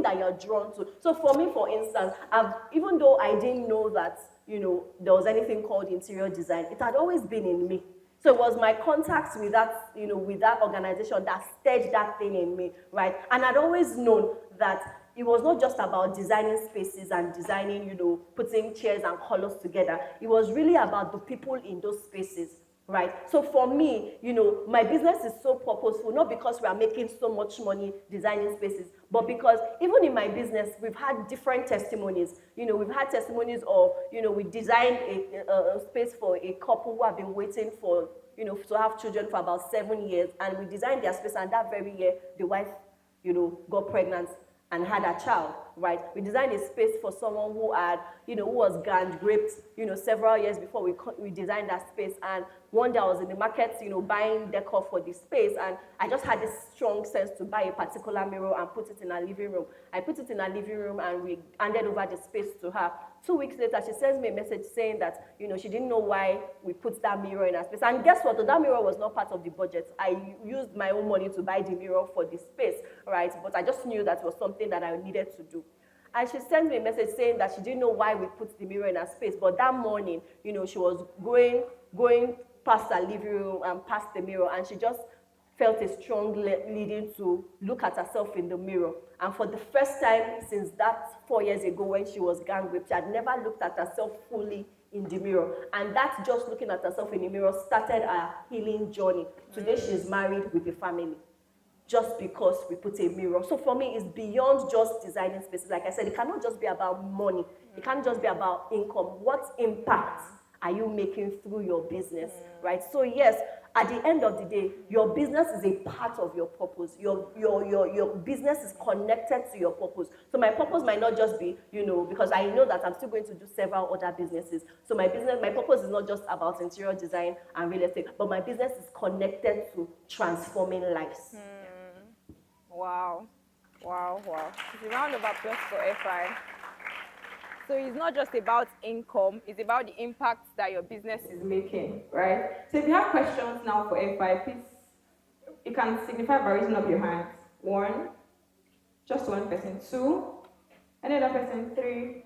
that you're drawn to. So for me, for instance, even though I didn't know that there was anything called interior design, it had always been in me. So it was my contacts with that with that organization that stirred that thing in me, right? And I'd always known that it was not just about designing spaces and designing, putting chairs and colors together. It was really about the people in those spaces. Right. So for me, my business is so purposeful, not because we are making so much money designing spaces, but because even in my business, we've had different testimonies. We've had testimonies of, we designed a space for a couple who have been waiting for, to have children for about 7 years, and we designed their space, and that very year, the wife, got pregnant and had a child, right? We designed a space for someone who had, who was gang raped, several years before we designed that space. And one day I was in the market, buying decor for the space, and I just had this strong sense to buy a particular mirror and put it in our living room. I put it in our living room and we handed over the space to her. 2 weeks later, she sends me a message saying that, she didn't know why we put that mirror in our space. And guess what? That mirror was not part of the budget. I used my own money to buy the mirror for the space, right? But I just knew that it was something that I needed to do. And she sent me a message saying that she didn't know why we put the mirror in her space. But that morning, she was going past her living room and past the mirror, and she just felt a strong leading to look at herself in the mirror. And for the first time since that 4 years ago when she was gang raped, she had never looked at herself fully in the mirror. And that just looking at herself in the mirror started her healing journey. Today she's married with a family. just because we put a mirror. So for me, it's beyond just designing spaces. Like I said, it cannot just be about money. It can't just be about income. What impact are you making through your business, right? So yes, at the end of the day, your business is a part of your purpose. Your business is connected to your purpose. So my purpose might not just be, because I know that I'm still going to do several other businesses. So my purpose is not just about interior design and real estate, but my business is connected to transforming lives. Wow. Wow, wow. It's a round of applause for FI. So it's not just about income, it's about the impact that your business is making, right? So if you have questions now for FI, please, you can signify by raising up your hand. One, just one person. Two, another person. Three.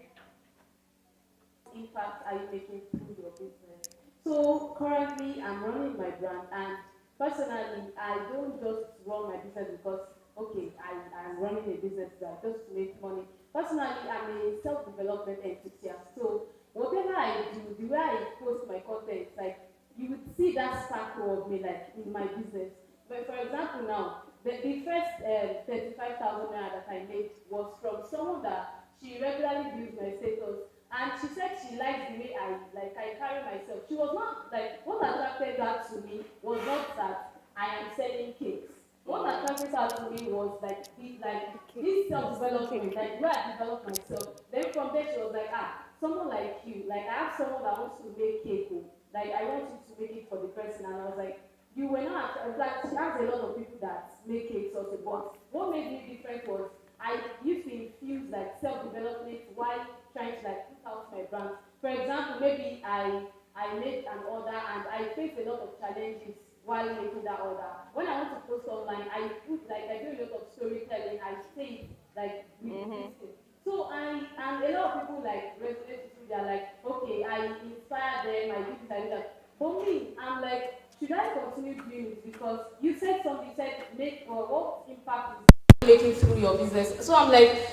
Impact are you making through your business? So currently I'm running my brand, and personally I don't just run my business because okay, I'm running a business that just to make money. Personally, I'm a self-development enthusiast. So whatever I do, the way I post my content, like you would see that sparkle of me like in my business. But for example now, the first 35,000 naira that I made was from someone that she regularly views my status, and she said she likes the way I carry myself. She was not like, what attracted her to me was not that I am selling cakes. What attracted her to me was like this self-development, like where I developed myself. Then from there she was like, someone like you, like I have someone that wants to make cake, like I want you to make it for the person. And I was like, you were not, like she has a lot of people that make cakes also, but what made me different was I used to infuse like self-development while trying to like put out my brand. For example, maybe I made an order and I faced a lot of challenges while making that order. When I want to post online, I do a lot of storytelling. I say like with this thing. So and a lot of people like resonate with me. They're like, okay, I inspire them. I do this, I do that. For me, I'm like, should I continue doing it? Because you said something. You said what impact is making through your business. So I'm like,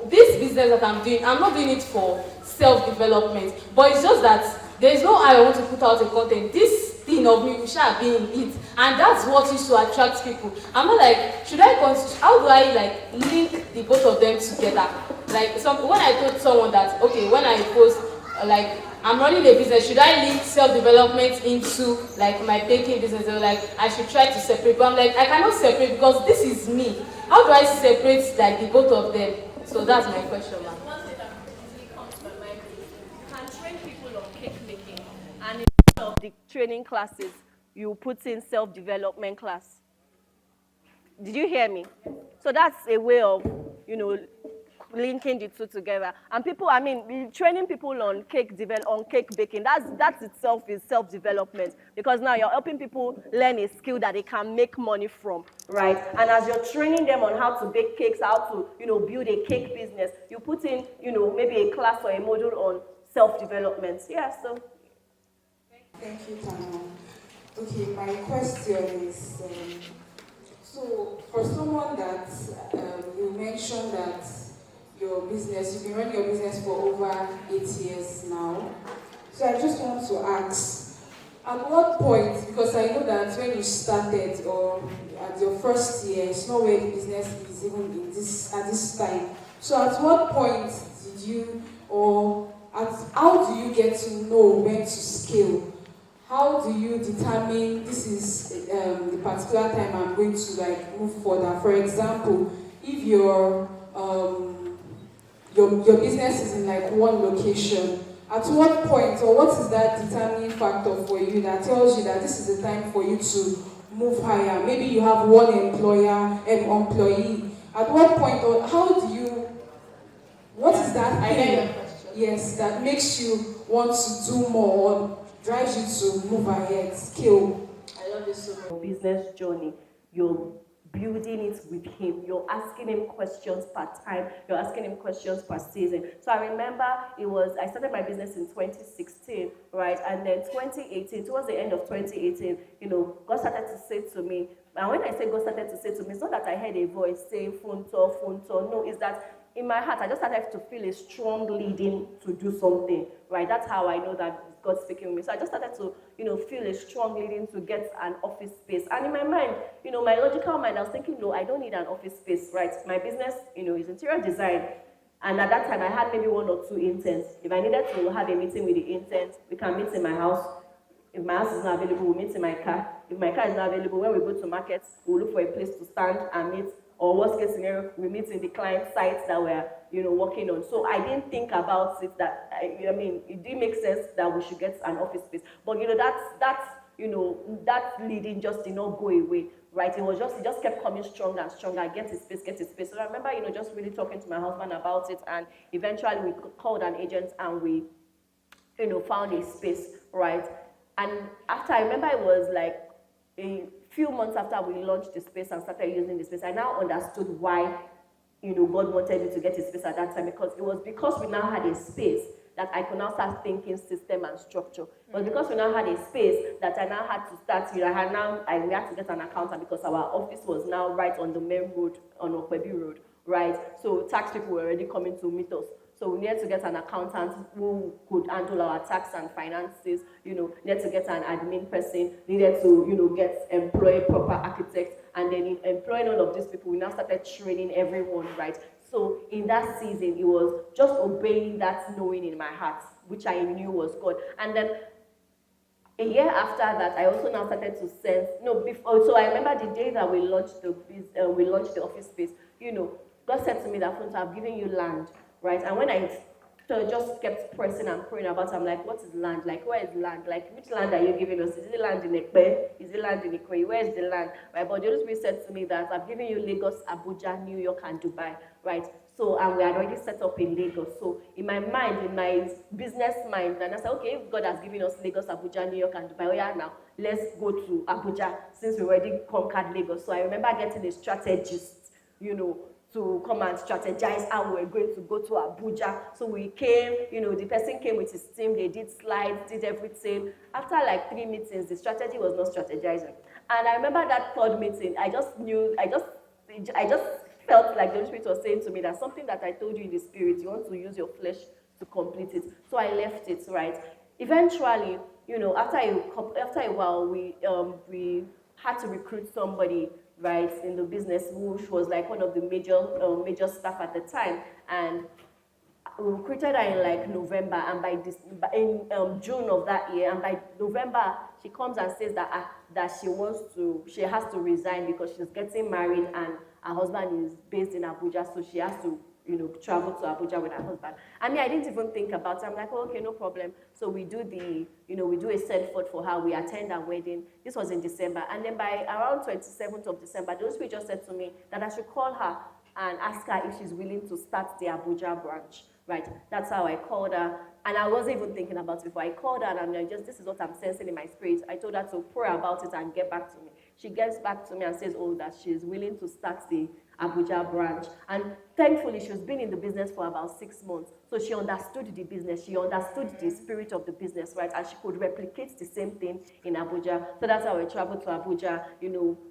this business that I'm doing, I'm not doing it for self-development, but it's just that there's no I want to put out a content. This thing of me, we shall be in it, and that's what used to attract people. I'm not like, should I how do I like link the both of them together? Like when I told someone that okay, when I post like I'm running a business, should I link self-development into like my baking business? They were like, I should try to separate, but I'm like, I cannot separate because this is me. How do I separate like the both of them? So that's my question, ma'am. One thing that easily comes to my mind is you can train people on cake making, and in one of the training classes, you put in self-development class. Did you hear me? So that's a way of, linking the two together. And people, training people on cake baking, that itself is self-development, because now you're helping people learn a skill that they can make money from, right? And as you're training them on how to bake cakes, how to, build a cake business, you put in, maybe a class or a module on self-development. Yeah, so. Thank you, Tana. Okay, my question is, so for someone that you mentioned that your business, you've been running your business for over 8 years now. So I just want to ask, at what point, because I know that when you started or at your first year, it's not where the business is even at this time. So at what point did you, how do you get to know when to scale? How do you determine this is the particular time I'm going to like move further? For example, if your business is in like one location, at what point or what is that determining factor for you that tells you that this is the time for you to move higher? Maybe you have one employee. At what point or how do you? What is that thing? Yes, that makes you want to do more or drives you to move ahead, scale. I love this so much. Business journey, you're building it with him. You're asking him questions per time. You're asking him questions per season. So I remember I started my business in 2016, right? And then 2018, towards the end of 2018, God started to say to me, and when I say God started to say to me, it's not that I heard a voice saying, Funto, Funto. No, it's that in my heart, I just started to feel a strong leading to do something, right? That's how I know that God's speaking with me. So I just started to, feel a strong leading to get an office space. And in my mind, my logical mind, I was thinking, no, I don't need an office space, right? My business, is interior design. And at that time, I had maybe 1 or 2 interns. If I needed to have a meeting with the interns, we can meet in my house. If my house is not available, we'll meet in my car. If my car is not available, when we go to markets, we'll look for a place to stand and meet. Or worst case scenario, we meet in the client sites that we're, working on. So I didn't think about it that, it didn't make sense that we should get an office space. But, that leading just did not go away, right? It just kept coming stronger and stronger. Get a space, get a space. So I remember, just really talking to my husband about it. And eventually we called an agent and we, found a space, right? And after, I remember it was like a few months after we launched the space and started using the space, I now understood why, God wanted me to get a space at that time, because it was because we now had a space that I could now start thinking system and structure. It was because we now had a space that I now had to start, we had to get an accountant because our office was now right on the main road, on Okwebi Road, right? So tax people were already coming to meet us. So we needed to get an accountant who could handle our tax and finances, needed to get an admin person, needed to, employ proper architects, and then in employing all of these people, we now started training everyone, right? So in that season, it was just obeying that knowing in my heart, which I knew was God. And then a year after that, I also now started to sense, so I remember the day that we launched the office space, God said to me that, Funto, I've given you land, right? And when I just kept pressing and praying about it, I'm like, what is land? Like, where is land? Like, which land are you giving us? Is it land in Ekpe? Is it land in Ikoyi? Where is the land? Right? But the Holy Spirit said to me that I've given you Lagos, Abuja, New York, and Dubai, right? So, and we had already set up in Lagos. So, in my mind, in my business mind, and I said, okay, if God has given us Lagos, Abuja, New York, and Dubai, oh yeah, now let's go to Abuja since we already conquered Lagos. So, I remember getting a strategist, to come and strategize how we were going to go to Abuja. So we came, the person came with his team, they did slides, did everything. After like 3 meetings, the strategy was not strategizing. And I remember that 3rd meeting, I just felt like the Holy Spirit was saying to me that something that I told you in the spirit, you want to use your flesh to complete it. So I left it, right? Eventually, after a while, we had to recruit somebody, right, in the business, which was like one of the major staff at the time, and we recruited her in like November, and in June of that year, and by November she comes and says that she has to resign because she's getting married and her husband is based in Abuja, so she has to travel to Abuja with her husband. I mean, I didn't even think about it. I'm like, oh, okay, no problem. So we do we do a send forth for her. We attend her wedding. This was in December. And then by around 27th of December, the Holy Spirit just said to me that I should call her and ask her if she's willing to start the Abuja branch, right? That's how I called her. And I wasn't even thinking about it before. I called her and this is what I'm sensing in my spirit. I told her to pray about it and get back to me. She gets back to me and says, oh, that she's willing to start the Abuja branch. And thankfully, she's been in the business for about 6 months. So she understood the business. She understood the spirit of the business, right? And she could replicate the same thing in Abuja. So that's how I traveled to Abuja.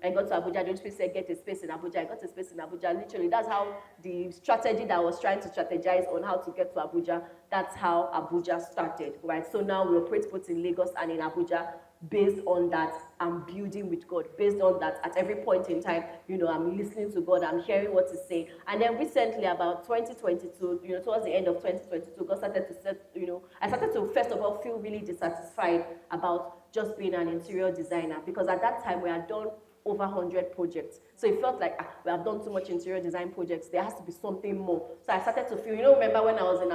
I got to Abuja. The Holy said, get a space in Abuja. I got a space in Abuja. Literally, that's how the strategy that I was trying to strategize on how to get to Abuja, that's how Abuja started, right? So now we operate both in Lagos and in Abuja. Based on that, I'm building with God. Based on that, at every point in time, I'm listening to God, I'm hearing what He's saying. And then recently, about 2022, towards the end of 2022, God started to set, I started to, first of all, feel really dissatisfied about just being an interior designer, because at that time, we had done over 100 projects. So it felt like we have done too much interior design projects. There has to be something more. So I started to feel, remember when I was an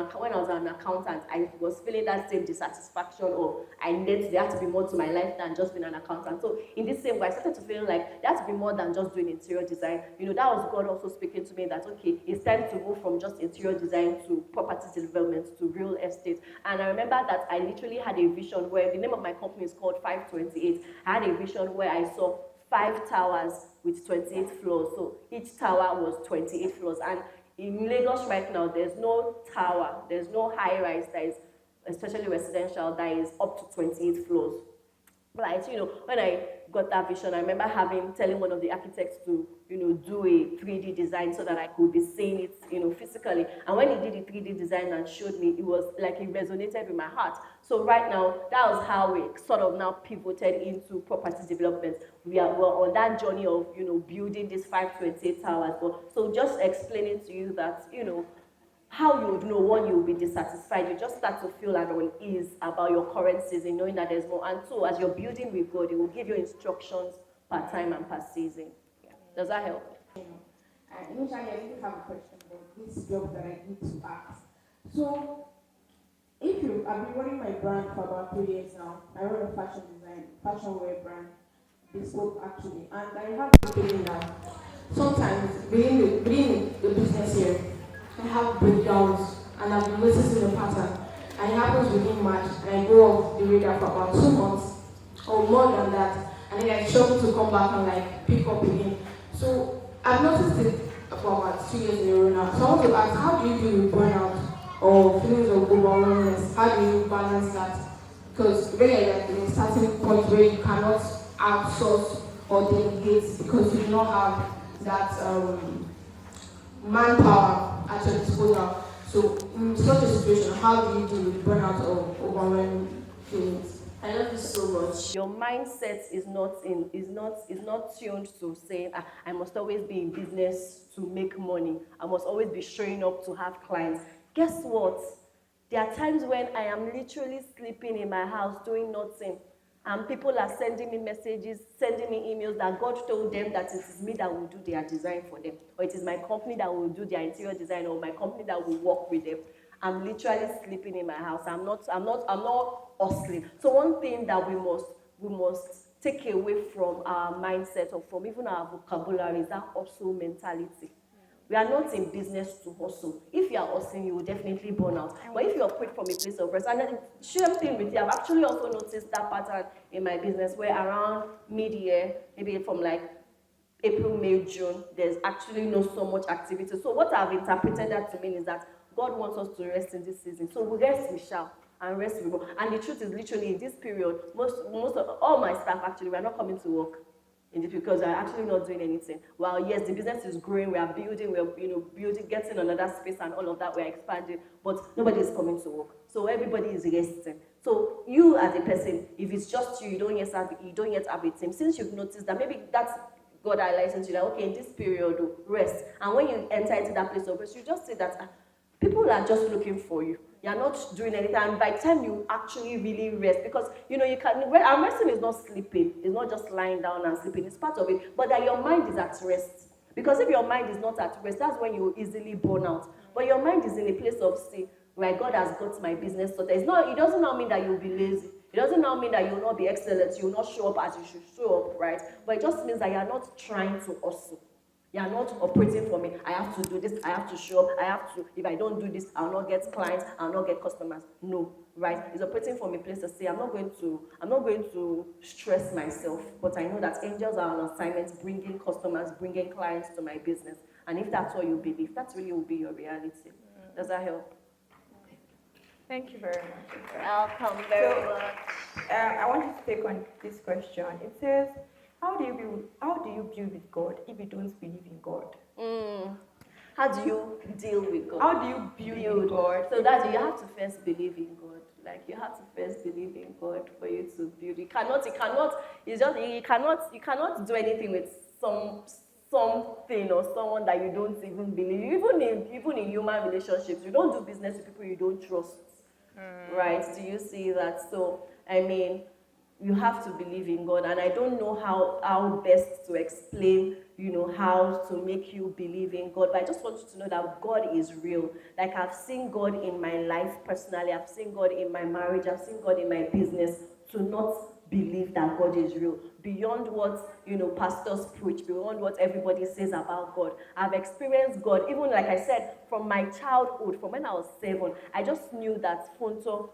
accountant, I was feeling that same dissatisfaction of there has to be more to my life than just being an accountant. So in this same way, I started to feel like there has to be more than just doing interior design. That was God also speaking to me that, okay, it's time to move from just interior design to property development to real estate. And I remember that I literally had a vision where the name of my company is called 528. I had a vision where I saw 5 towers with 28 floors. So each tower was 28 floors. And in Lagos right now, there's no tower, there's no high rise that is, especially residential, that is up to 28 floors. Right, when I got that vision, I remember telling one of the architects to, do a 3D design so that I could be seeing it, physically. And when he did the 3D design and showed me, it was like it resonated with my heart. So right now, that was how we sort of now pivoted into property development. We're on that journey of, building these 528 towers. But so just explaining to you that, how you would know one, you'll be dissatisfied. You just start to feel at unease about your current season, knowing that there's more. And two, as you're building with God, it will give you instructions per time and per season. Yeah. Does that help? Initially, I didn't have a question, but this job that I need to ask. So, I've been running my brand for about 3 years now. I run a fashion wear brand, bespoke actually, and I have a feeling that sometimes within the business here, I have breakdowns, and I've been noticing the pattern. And it happens within March, and I go off the radar for about 2 months or more than that, and then I struggle to come back and pick up again. So I've noticed it for about 2 years in a row now. So I want to ask, how do you deal with burnout or feelings of overwhelmness? How do you balance that? Because when you're at a starting point where you cannot outsource or delegate because you do not have that manpower at your disposal. So in such a situation, how do you deal with burnout or overwhelming feelings? I love you so much. Your mindset is not tuned to saying, I must always be in business to make money. I must always be showing up to have clients. Guess what? There are times when I am literally sleeping in my house doing nothing. And people are sending me messages, sending me emails that God told them that it is me that will do their design for them, or it is my company that will do their interior design, or my company that will work with them. I'm literally sleeping in my house. I'm not hustling. So one thing that we must take away from our mindset or from even our vocabulary is that hustle mentality. We are not in business to hustle. If you are hustling, you will definitely burn out. But if you operate from a place of rest, and then same thing with you, I've actually also noticed that pattern in my business where around mid-year, maybe from April, May, June, there's actually not so much activity. So what I've interpreted that to mean is that God wants us to rest in this season. So we rest, we shall, and rest we will. And the truth is literally in this period, most of all my staff actually were not coming to work. Because we're actually not doing anything. Well, yes, the business is growing, we are building, building, getting another space and all of that, we're expanding, but nobody is coming to work. So everybody is resting. So you as a person, if it's just you, you don't yet have a team. Since you've noticed that maybe that's God highlighting to you, okay, in this period, rest. And when you enter into that place of rest, you just say that people are just looking for you. You're not doing anything, and by the time you actually really rest, because you can. And resting is not sleeping. It's not just lying down and sleeping. It's part of it, but that your mind is at rest. Because if your mind is not at rest, that's when you easily burn out. But your mind is in a place of say, right? God has got my business sorted. It doesn't now mean that you'll be lazy. It doesn't now mean that you'll not be excellent. You'll not show up as you should show up, right? But it just means that you're not trying to hustle. You are not operating for me. I have to do this. I have to show up. If I don't do this, I'll not get clients. I'll not get customers. No, right? It's operating from a place to say, I'm not going to stress myself, but I know that angels are on assignment, bringing customers, bringing clients to my business. And if that's what you believe, that really will be your reality. Does that help? Thank you very much. Welcome very much. I want you to take on this question. It says, how do you build with God if you don't believe in God? How do you deal with God? How do you build with God? So that you have to first believe in God. You have to first believe in God for you to build. You cannot do anything with something or someone that you don't even believe. Even in human relationships, you don't do business with people you don't trust. Right? Do you see that? So you have to believe in God, and I don't know how best to explain, how to make you believe in God, but I just want you to know that God is real. I've seen God in my life personally, I've seen God in my marriage, I've seen God in my business, to not believe that God is real. Beyond what, pastors preach, beyond what everybody says about God. I've experienced God, even like I said, from my childhood, from when I was 7, I just knew that Funto,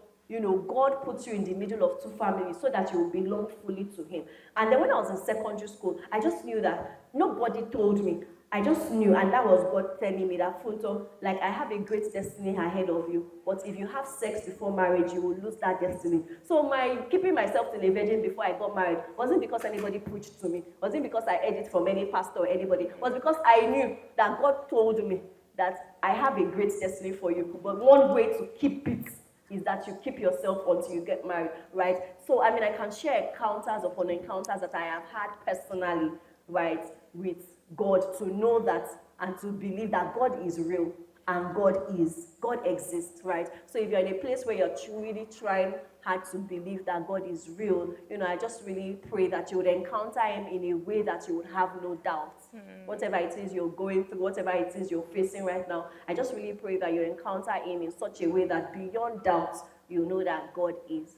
God puts you in the middle of two families so that you will belong fully to Him. And then when I was in secondary school, I just knew that nobody told me, I just knew, and that was God telling me that, Funto, like, I have a great destiny ahead of you, but if you have sex before marriage, you will lose that destiny. So my keeping myself till a virgin before I got married wasn't because anybody preached to me, wasn't because I heard it from any pastor or anybody, it was because I knew that God told me that I have a great destiny for you, but one way to keep it is that you keep yourself until you get married, right? So, I mean, I can share encounters upon encounters that I have had personally, right, with God, to know that and to believe that God is real and God exists, right? So if you're in a place where you're really trying hard to believe that God is real, I just really pray that you would encounter him in a way that you would have no doubt. Whatever it is you're going through, whatever it is you're facing right now, I just really pray that you encounter him in such a way that beyond doubt, you know that God is.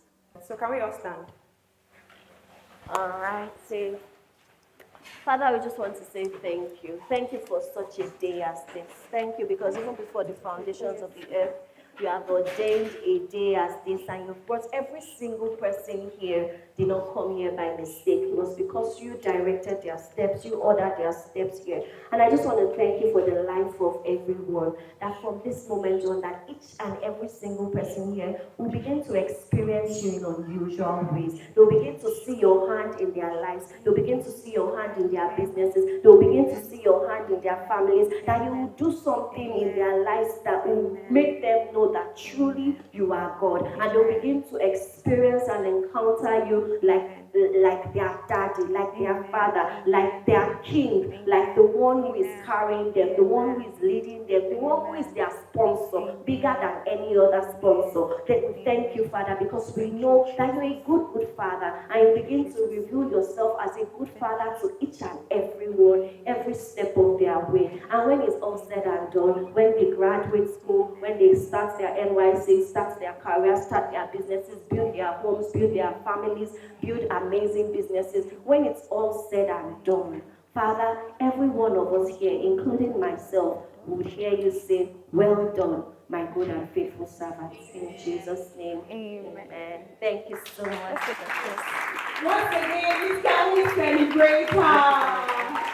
So can we all stand? All right, say, Father, we just want to say thank you. Thank you for such a day as this. Thank you because even before the foundations of the earth, you have ordained a day as this, and you've brought every single person here did not come here by mistake. It was because you directed their steps, you ordered their steps here. And I just want to thank you for the life of everyone, that from this moment on, that each and every single person here will begin to experience you in unusual ways. They'll begin to see your hand in their lives. They'll begin to see your hand in their businesses. They'll begin to see your hand in their families, that you will do something in their lives that will make them know that truly you are God. And they'll begin to experience and encounter you like their daddy, like their father, like their king, like the one who is carrying them, the one who is leading them, the one who is their sponsor, bigger than any other sponsor. Then we thank you, Father, because we know that you're a good father, and you begin to reveal yourself as a good father to each and everyone, every step of their way. And when it's all said and done, when they graduate school, when they start their NYC, start their career, start their businesses, build their homes, build their families, build amazing businesses, when it's all said and done, Father, every one of us here, including myself, would hear you say, well done, my good and faithful servant. In Jesus' name, amen. Thank you so much. Once again, can we celebrate her?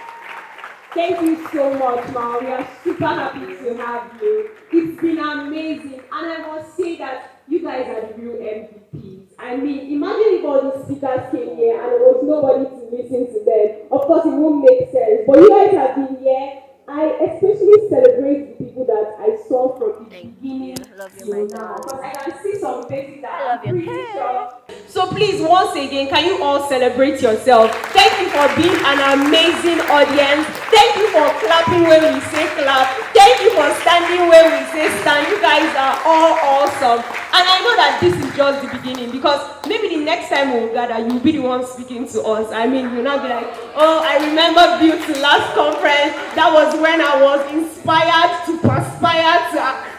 Thank you so much, Ma. We are super happy to have you. It's been amazing. And I must say that you guys are the real MVPs. I mean, imagine if all the speakers came here and there was nobody to listen to them. Of course, it won't make sense. But you guys have been here. I especially celebrate the people that I saw from the beginning till now. Because I can see some faces that I'm pretty sure. So please, once again, can you all celebrate yourself? Thank you for being an amazing audience. Thank you for clapping when we say clap. Thank you for standing when we say stand. You guys are all awesome. And I know that this is just the beginning, because maybe the next time we'll gather, you'll be the one speaking to us. I mean, you'll not be like, oh, I remember Beauty last conference. That was when I was inspired to perspire to...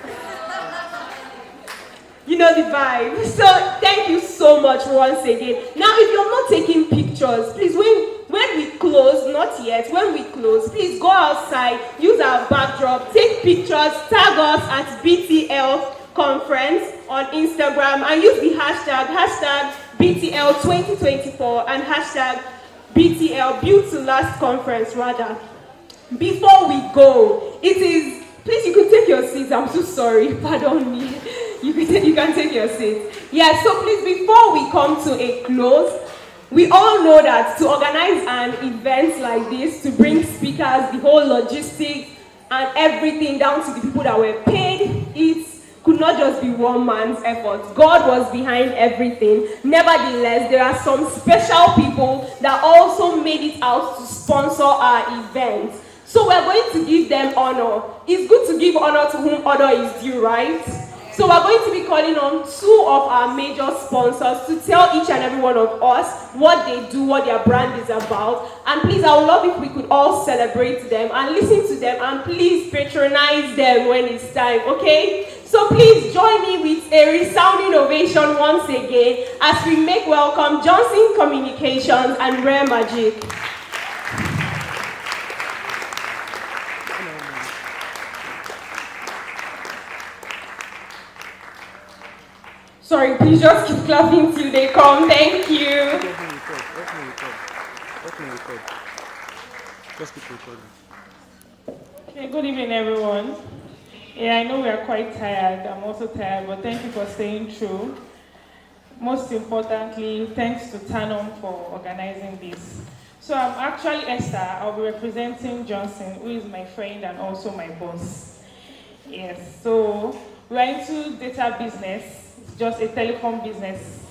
You know the vibe. So thank you so much once again. Now, if you're not taking pictures, please, when we close, not yet, when we close, please go outside, use our backdrop, take pictures, tag us at BTL Conference on Instagram, and use the hashtag BTL 2024 and hashtag BTL Build to Last Conference rather. Before we go, please, you could take your seats. I'm so sorry, pardon me. You can take your seat. Yeah, so please, before we come to a close, we all know that to organize an event like this, to bring speakers, the whole logistics, and everything down to the people that were paid, it could not just be one man's effort. God was behind everything. Nevertheless, there are some special people that also made it out to sponsor our event. So we're going to give them honor. It's good to give honor to whom honor is due, right? So we're going to be calling on two of our major sponsors to tell each and every one of us what they do, what their brand is about. And please, I would love if we could all celebrate them and listen to them, and please patronize them when it's time, okay? So please join me with a resounding ovation once again as we make welcome Johnson Communications and Rare Magic. Sorry, please just keep clapping till they come. Thank you. Let me record. Just keep recording. Okay, good evening, everyone. Yeah, I know we are quite tired. I'm also tired, but thank you for staying true. Most importantly, thanks to Tanom for organizing this. So I'm actually Esther. I'll be representing Johnson, who is my friend and also my boss. Yes, so we're into data business. It's just a telecom business,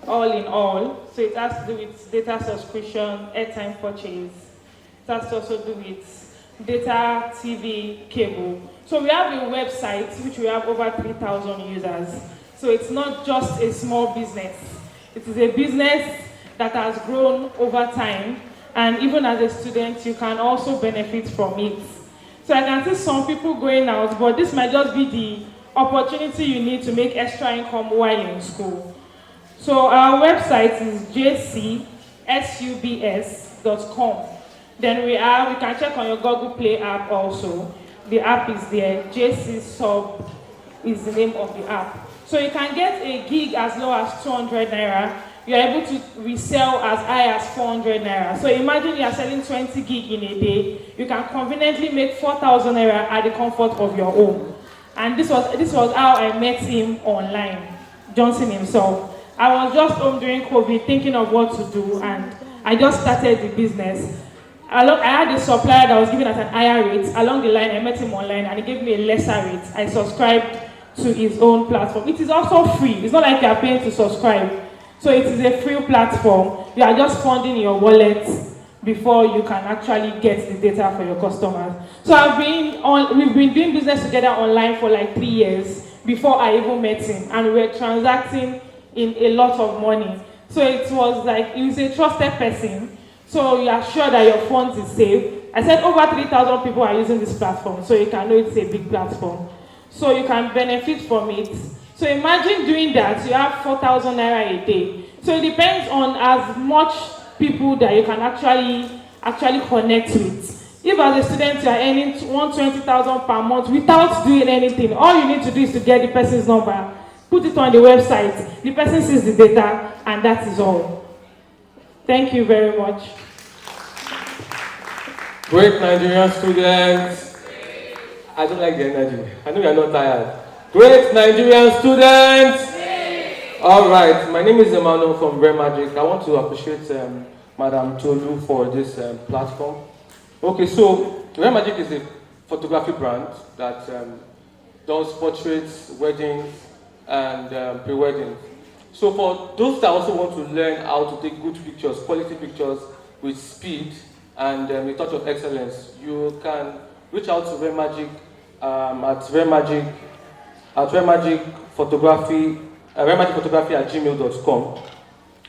all in all. So it has to do with data subscription, airtime purchase. It has to also do with data, TV, cable. So we have a website which we have over 3,000 users. So it's not just a small business. It is a business that has grown over time, and even as a student, you can also benefit from it. So I can see some people going out, but this might just be the opportunity you need to make extra income while in school. So our website is jcsubs.com. Then you can check on your Google Play app also. The app is there. JC Sub is the name of the app. So you can get a gig as low as 200 naira. You're able to resell as high as 400 naira. So imagine you are selling 20 gig in a day. You can conveniently make 4,000 naira at the comfort of your home. And this was how I met him online, Johnson himself. I was just home during COVID thinking of what to do, and I just started the business. I had a supplier that was given at an higher rate. Along the line, I met him online and he gave me a lesser rate. I subscribed to his own platform. It is also free. It's not like you are paying to subscribe. So it is a free platform. You are just funding your wallet before you can actually get the data for your customers. So we've been doing business together online for like 3 years before I even met him, and we were transacting in a lot of money. So it was like, he was a trusted person. So you are sure that your funds is safe. I said over 3,000 people are using this platform, so you can know it's a big platform. So you can benefit from it. So imagine doing that, you have 4,000 naira a day. So it depends on as much people that you can actually connect with. If as a student you are earning 120,000 per month without doing anything, all you need to do is to get the person's number, put it on the website, the person sees the data, and that is all. Thank you very much. Great Nigerian students. I don't like the energy. I know you're not tired. Great Nigerian students. All right, my name is Emmanuel from Rare Magic. I want to appreciate Madam Tolu for this platform. Okay, so Rare Magic is a photography brand that does portraits, weddings, and pre-weddings. So for those that also want to learn how to take good pictures, quality pictures with speed and a touch of excellence, you can reach out to Rare Magic at Rare Magic Photography at gmail.com.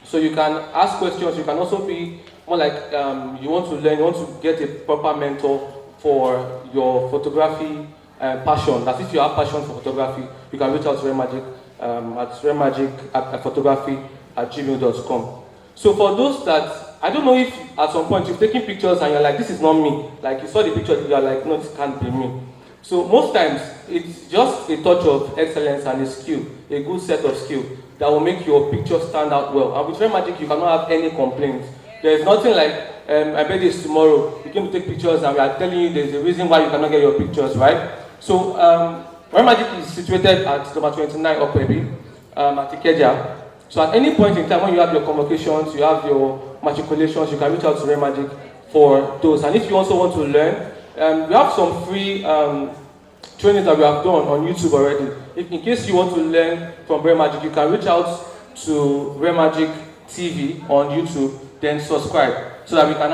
So you can ask questions. You can also be more like you want to learn, you want to get a proper mentor for your photography passion. That if you have passion for photography, you can reach out to Rare Magic at photography at gmail.com. So for those that, I don't know if at some point you've taken pictures and you're like, this is not me. Like you saw the picture, you're like, no, this can't be me. So most times, it's just a touch of excellence and a skill, a good set of skill that will make your picture stand out well. And with Rare Magic, you cannot have any complaints. There's nothing like, I bet it's tomorrow, you came to take pictures and we are telling you there's a reason why you cannot get your pictures, right? So, Rare Magic is situated at number 29 Opebi, at Ikeja. So at any point in time when you have your convocations, you have your matriculations, you can reach out to Rare Magic for those. And if you also want to learn, we have some free trainings that we have done on YouTube already. In case you want to learn from Rare Magic, you can reach out to Rare Magic TV on YouTube, then subscribe, so that we can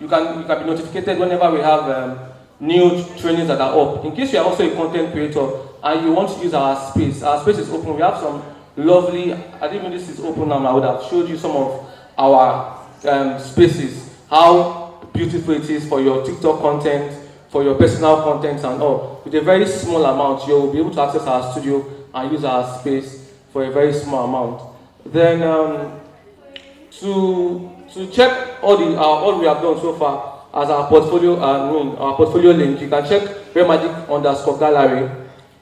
you can be notified whenever we have new trainings that are up. In case you are also a content creator and you want to use our space is open. We have some lovely, I didn't know this is open now, I would have showed you some of our spaces, how beautiful it is for your TikTok content, for your personal content and all. With a very small amount, you'll be able to access our studio and use our space for a very small amount. Then to check all we have done so far as our portfolio link, you can check RareMagic_gallery.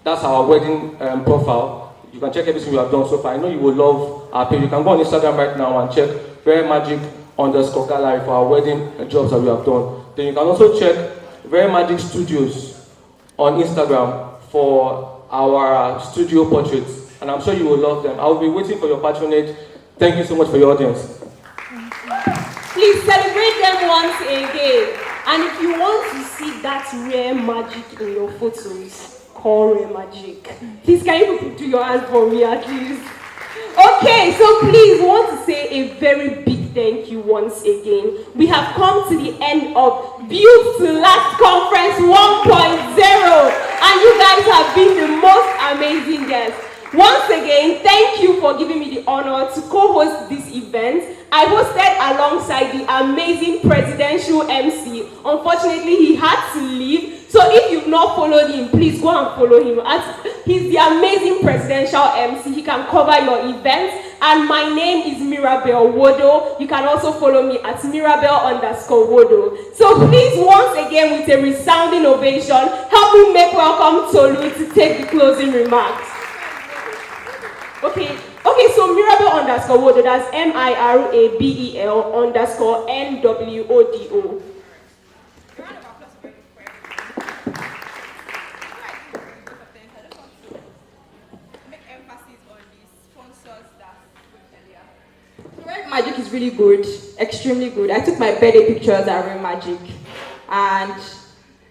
That's our wedding profile. You can check everything we have done so far. I know you will love our page. You can go on Instagram right now and check RareMagic_gallery for our wedding jobs that we have done. Then you can also check Very Magic Studios on Instagram for our studio portraits. And I'm sure you will love them. I will be waiting for your patronage. Thank you so much for your audience. Please celebrate them once again. And if you want to see that rare magic in your photos, call Rare Magic. Please, can you do your hand for me at least? Okay, so please, we want to say a very big thank you once again. We have come to the end of Build to Last Conference 1.0, and you guys have been the most amazing guests. Once again, thank you for giving me the honor to co-host this event. I hosted alongside the amazing presidential MC. Unfortunately, he had to leave. So if you've not followed him, please go and follow him. He's the amazing presidential MC. He can cover your events. And my name is Mirabel Wodo. You can also follow me at Mirabel_Wodo. So please, once again, with a resounding ovation, help me make welcome Tolu to take the closing remarks. Okay, so Mirabel_Wodo, that's MIRABEL_NWODO. Red Magic is really good, extremely good. I took my birthday pictures at Red Magic, and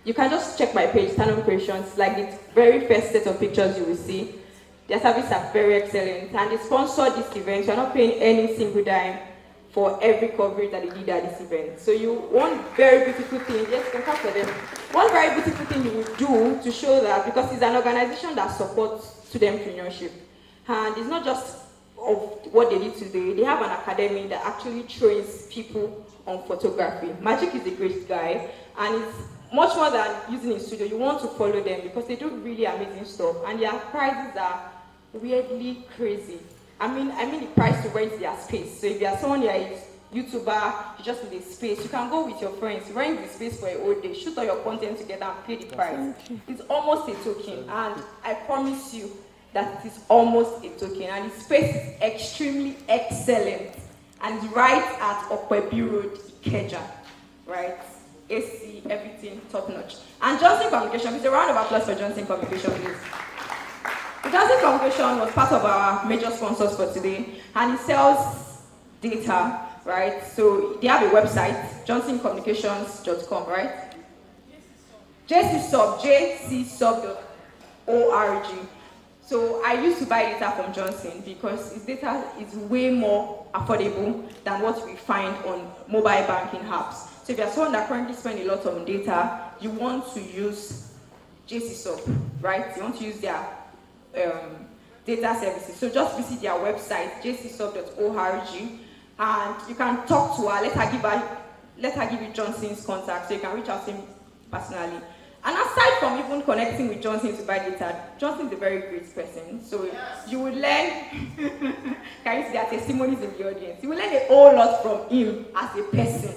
you can just check my page, Stand Up Creations, like the very first set of pictures you will see. Their services are very excellent, and they sponsor this event. You're not paying any single dime for every coverage that they did at this event. So one very beautiful thing, yes, you can clap for them. One very beautiful thing you will do to show that, because it's an organization that supports studentpreneurship, and it's not just of what they did today. They have an academy that actually trains people on photography. Magic is a great guy, and it's much more than using a studio. You want to follow them because they do really amazing stuff, and their prices are weirdly crazy. I mean the price to rent their space. So if you are someone, you are a YouTuber, you just need a space, you can go with your friends, rent the space for a whole day, shoot all your content together and pay the price. It's almost a token, and I promise you that it is almost a token, and the space is extremely excellent, and it's right at Okwebi Road, Ikeja, right? AC, everything top notch. And Johnson Communication, it's a round of applause for Johnson Communication, please. The Johnson Communication was part of our major sponsors for today, and it sells data, right? So they have a website, johnsоncommunications.com, right? jcsub.org. So I used to buy data from Johnson because his data is way more affordable than what we find on mobile banking apps. So if you're someone that currently spends a lot on data, you want to use JCSub, right? You want to use their data services. So just visit their website, jcsub.org, and you can talk to her. Let her give you Johnson's contact, so you can reach out to him personally. And aside from even connecting with Johnson to buy data, Johnson is a very great person. So you will learn, can you see their testimonies in the audience? You will learn a whole lot from him as a person,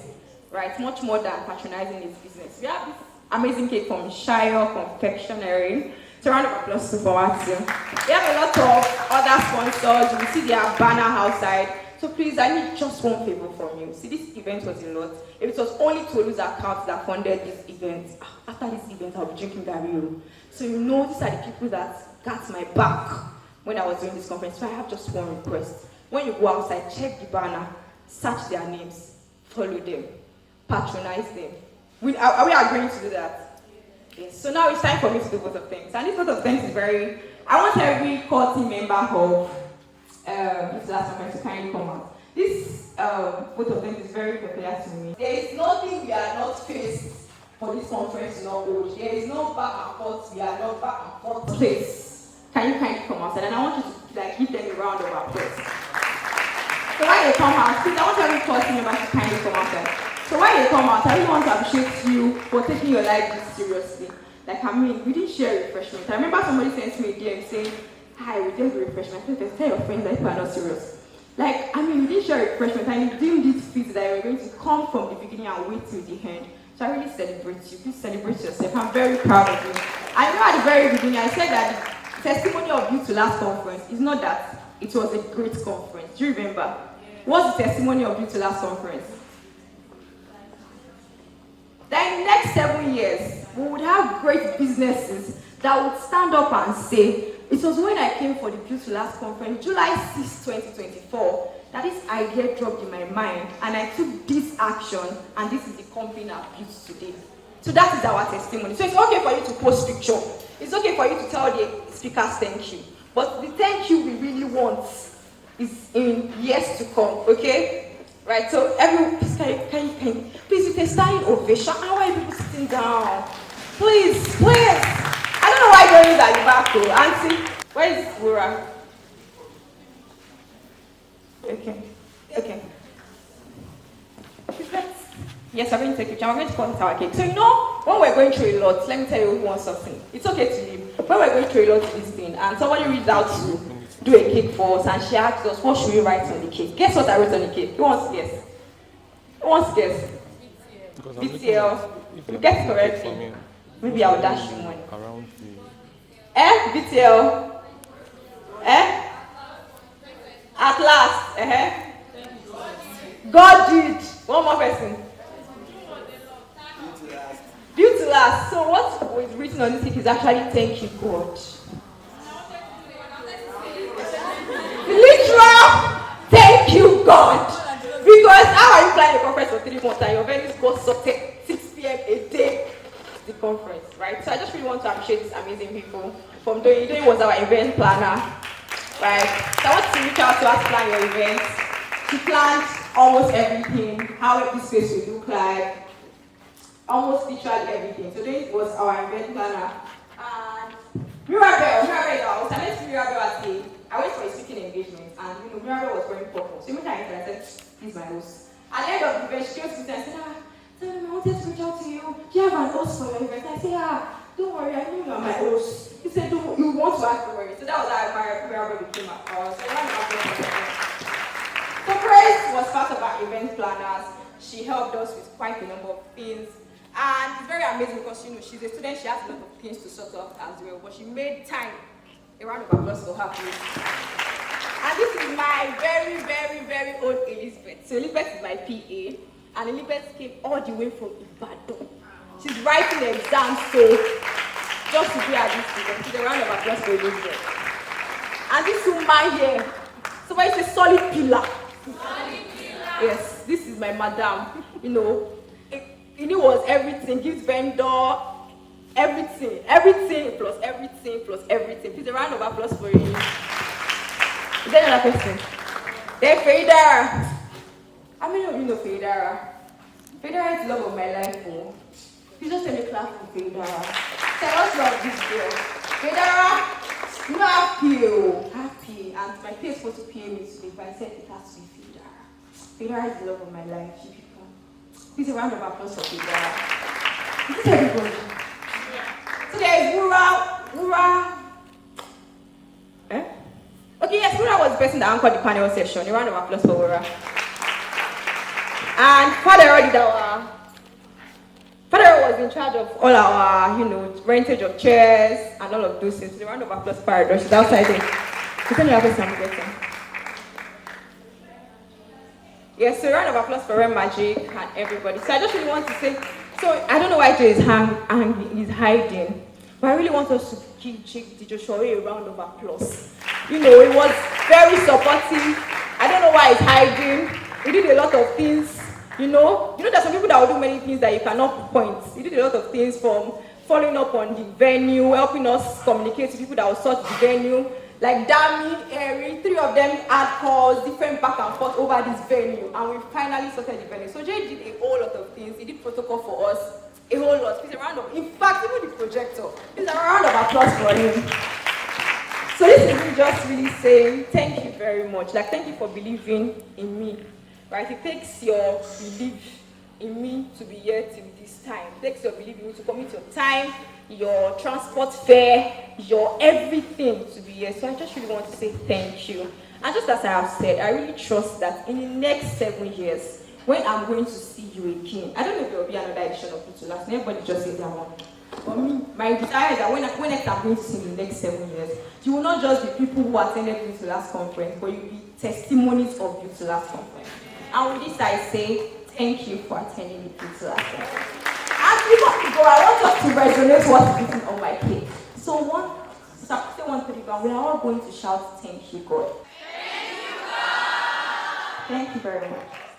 right? Much more than patronizing his business. We have this amazing cake from Shire Confectionery. So round of applause to Formatio. We have a lot of other sponsors. You will see their banner outside. So please, I need just one favor from you. See, this event was a lot. If it was only Tolu's account that funded this event, after this event, I'll be drinking Gario. So you know, these are the people that got my back when I was doing this conference. So I have just one request. When you go outside, check the banner, search their names, follow them, patronize them. Are we agreeing to do that? Yes. So now it's time for me to do both of things. And this both of things is very, I want every core team member of this last conference to kindly come out. This both of them is very peculiar to me. There is nothing we are not faced for this conference to not hold. There is no back and forth, we are not back and forth. Please, can you kindly come outside? And I want you to give them a round of applause. So while they come out, please, I want every core team member to kindly come outside. So while you come out, I really want to appreciate you for taking your life this seriously. Like, I mean, we didn't share refreshment. I remember somebody sent me a DM saying, hi, we didn't do refreshment. I said, tell your friends that people are not serious. Like, I mean, we didn't share refreshment, and you deemed it fit that you were going to come from the beginning and wait till the end. So I really celebrate you. Please celebrate yourself. I'm very proud of you. I know at the very beginning, I said that the testimony of you to last conference is not that it was a great conference. Do you remember? What's the testimony of you to last conference? that in the next 7 years, we would have great businesses that would stand up and say, it was when I came for the Build to Last conference, July 6, 2024, that this idea dropped in my mind, and I took this action, and this is the company I've built today. So that is our testimony. So it's okay for you to post picture. It's okay for you to tell the speakers thank you. But the thank you we really want is in years to come, okay? Right, so everyone, please, with a standing ovation, how are you people sitting down? Please. I don't know why you're doing that in the back though. Auntie, where is Wura? Okay. Yes, I'm going to take a picture. I'm going to cut our cake. So you know, when we're going through a lot, let me tell you one something. It's okay to leave. When we're going through a lot of this thing, and somebody reached out to do a cake for us, and she asked us, what should we write on the cake? Guess what I wrote on the cake? Who wants to guess? BTL. Guess correctly. Maybe I'll dash you money. BTL. At last. God did. One more person. Built to last. So what was written on this cake is actually thank you, God. Literal thank you, God. Because how are you planning a conference for 3 months and your venues got sorted 6 p.m. a day? The conference, right? So I just really want to appreciate these amazing people from doing was our event planner, right? So I want to reach out to us to plan your events. She planned almost everything, how this space will look like, almost literally everything. So this was our event planner. And Mirabelle is our host. I met Mirabelle at I went for a speaking engagement, and Mirabelle was wearing purple. So immediately I said, he's my host. At the end of the event, she came to me and said, tell me, I wanted to reach out to you. Do you have an host for your event? I said, don't worry, I know you are my host. He said, you want to ask, don't worry. So that was how Mirabelle became our host. So Grace was part of our event planners. She helped us with quite a number of things. And it's very amazing because, she's a student, she has a lot of things to sort out as well. But she made time. A round of applause for her, please. And this is my very, very, very old Elizabeth. So Elizabeth is my PA. And Elizabeth came all the way from Ibadan. She's writing the exam, so just to be at this event. So a round of applause for Elizabeth. And this woman here, somebody says solid pillar. Yes, this is my madam. It was everything, gives vendor, everything plus everything. Please a round of applause for you. Is there another person? Then Fedara. How many of you know Fedara? Fedara is the love of my life. Oh. You just tell me clap for Fedara. Tell us love this girl. Fedara, you know happy. And my PA is supposed to PA me today, but I said it has to be Fedara. Fedara is the love of my life. Please a round of applause for Fedara. Is this everybody? So there is Wura. Okay, yes, Wura was the person that anchored the panel session. A round of applause for Wura. And Father was in charge of all our, rentage of chairs and all of those things. A round of applause for Father. She's outside there. She's only having some getting. Yes, so a round of applause for Rem Magic and everybody. So I just really want to say, so I don't know why Joe is hiding, but I really want us to give DJ Joshua a round of applause. It was very supportive. I don't know why he's hiding. He did a lot of things, there's some people that will do many things that you cannot point. He did a lot of things from following up on the venue, helping us communicate to people that will sort the venue. Like Dami, Eri, 3 of them had calls, different back and forth over this venue, and we finally sorted the venue. So Jay did a whole lot of things. He did protocol for us, a whole lot. Please a round of, in fact, even the projector. Please a round of applause for him. So this is me just really saying thank you very much. Thank you for believing in me. Right? It takes your belief in me to be here till this time. It takes your belief in me to commit your time, your transport fare, your everything to be here. So I just really want to say thank you. And just as I have said, I really trust that in the next 7 years, when I'm going to see you again, I don't know if there will be another edition of Funto Last. Everybody just said that one. For me, my desire is that when next I'm going to see you in the next 7 years, you will not just be people who attended Funto Last conference, but you will be testimonies of Funto Last conference. And with this, I say thank you for attending the Funto Last conference. before we go, I want us to resonate what's written on my cake. So say 1, 3, but we are all going to shout, thank you, God. Thank you very much.